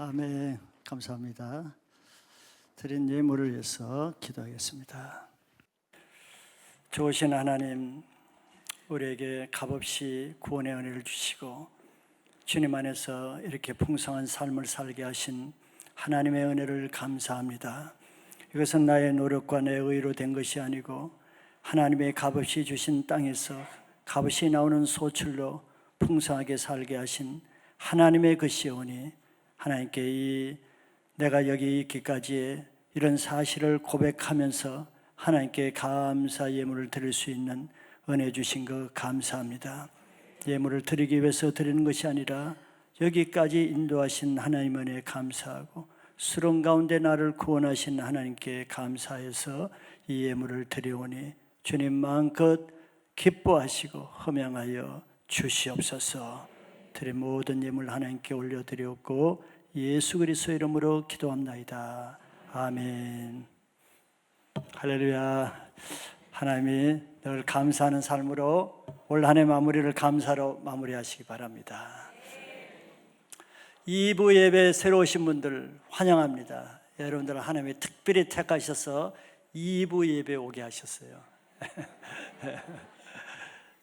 아멘. 감사합니다. 드린 예물을 위해서 기도하겠습니다. 좋으신 하나님, 우리에게 값없이 구원의 은혜를 주시고 주님 안에서 이렇게 풍성한 삶을 살게 하신 하나님의 은혜를 감사합니다. 이것은 나의 노력과 내 의로 된 것이 아니고 하나님의 값없이 주신 땅에서 값없이 나오는 소출로 풍성하게 살게 하신 하나님의 것이오니 하나님께 내가 여기 있기까지의 이런 사실을 고백하면서 하나님께 감사 예물을 드릴 수 있는 은혜 주신 것 감사합니다. 예물을 드리기 위해서 드리는 것이 아니라 여기까지 인도하신 하나님 은혜에 감사하고 수렁 가운데 나를 구원하신 하나님께 감사해서 이 예물을 드리오니 주님 마음껏 기뻐하시고 흠양하여 주시옵소서. 드린 모든 예물 하나님께 올려드렸고 예수 그리스도 이름으로 기도합나이다. 아멘. 할렐루야. 하나님이 늘 감사하는 삶으로 올 한 해 마무리를 감사로 마무리하시기 바랍니다. 2부 예배 새로 오신 분들 환영합니다. 여러분들 하나님이 특별히 택하셔서 2부 예배 오게 하셨어요.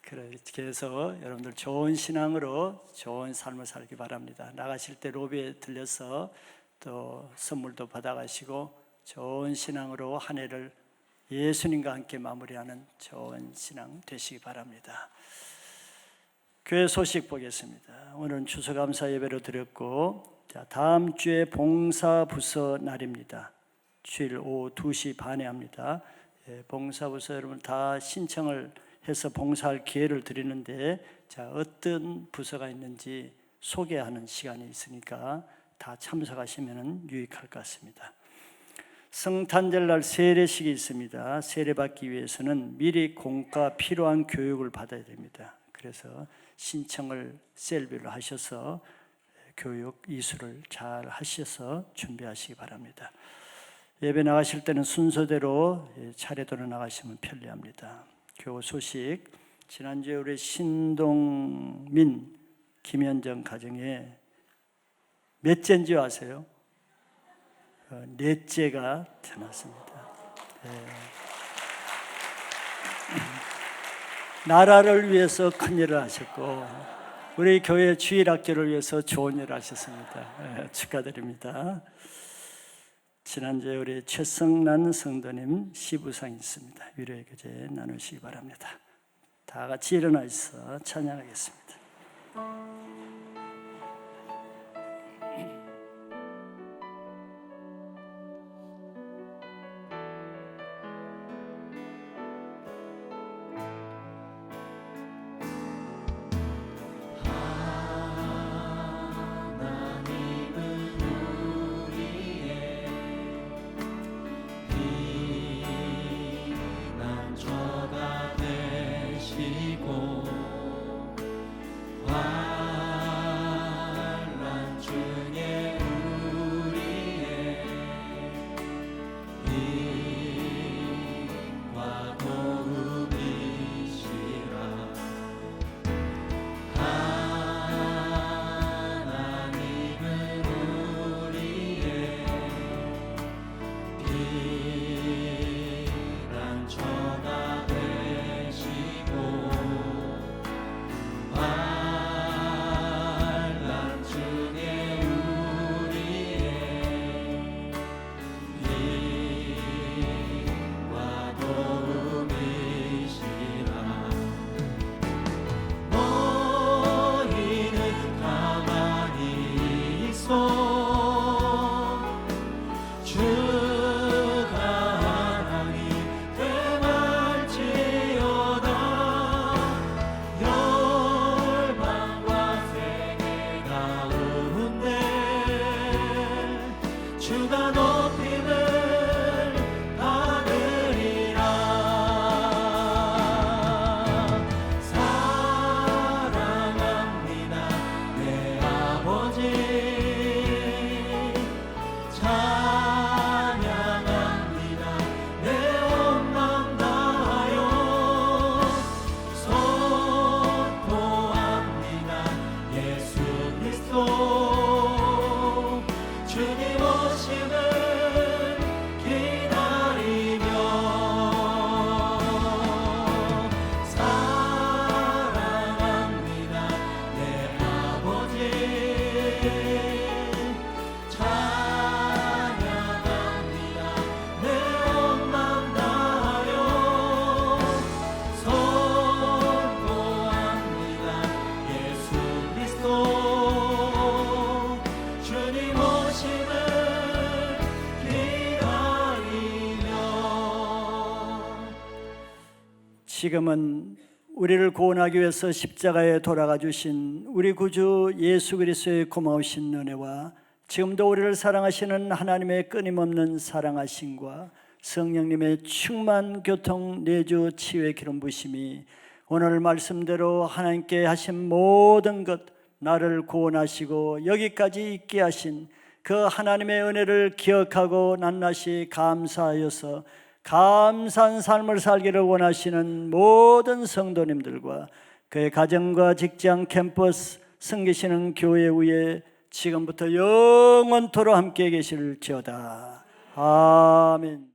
그렇게 해서 여러분들 좋은 신앙으로 좋은 삶을 살기 바랍니다. 나가실 때 로비에 들려서 또 선물도 받아가시고 좋은 신앙으로 한 해를 예수님과 함께 마무리하는 좋은 신앙 되시기 바랍니다. 교회 소식 보겠습니다. 오늘은 추수감사 예배로 드렸고 다음 주에 봉사부서 날입니다. 주일 오후 2시 반에 합니다. 봉사부서 여러분 다 신청을 해서 봉사할 기회를 드리는데 어떤 부서가 있는지 소개하는 시간이 있으니까 다 참석하시면 유익할 것 같습니다. 성탄절날 세례식이 있습니다. 세례받기 위해서는 미리 공과 필요한 교육을 받아야 됩니다. 그래서 신청을 셀비로 하셔서 교육 이수를 잘 하셔서 준비하시기 바랍니다. 예배 나가실 때는 순서대로 차례대로 나가시면 편리합니다. 교우 소식, 지난주에 우리 신동민, 김현정 가정에 몇째인지 아세요? 넷째가 태어났습니다. 나라를 위해서 큰 일을 하셨고 우리 교회 주일학교를 위해서 좋은 일을 하셨습니다. 축하드립니다. 지난주에 우리 최성란 성도님 시부상이 있습니다. 위로의 교제 나누시기 바랍니다. 다 같이 일어나 있어 찬양하겠습니다. 피난처가 되시고 지금은 우리를 구원하기 위해서 십자가에 돌아가 주신 우리 구주 예수 그리스도의 고마우신 은혜와 지금도 우리를 사랑하시는 하나님의 끊임없는 사랑하심과 성령님의 충만 교통 내주 치유의 기름 부심이 오늘 말씀대로 하나님께 하신 모든 것, 나를 구원하시고 여기까지 있게 하신 그 하나님의 은혜를 기억하고 낱낱이 감사하여서 감사한 삶을 살기를 원하시는 모든 성도님들과 그의 가정과 직장, 캠퍼스, 섬기시는 교회 위에 지금부터 영원토록 함께 계실지어다. 아멘.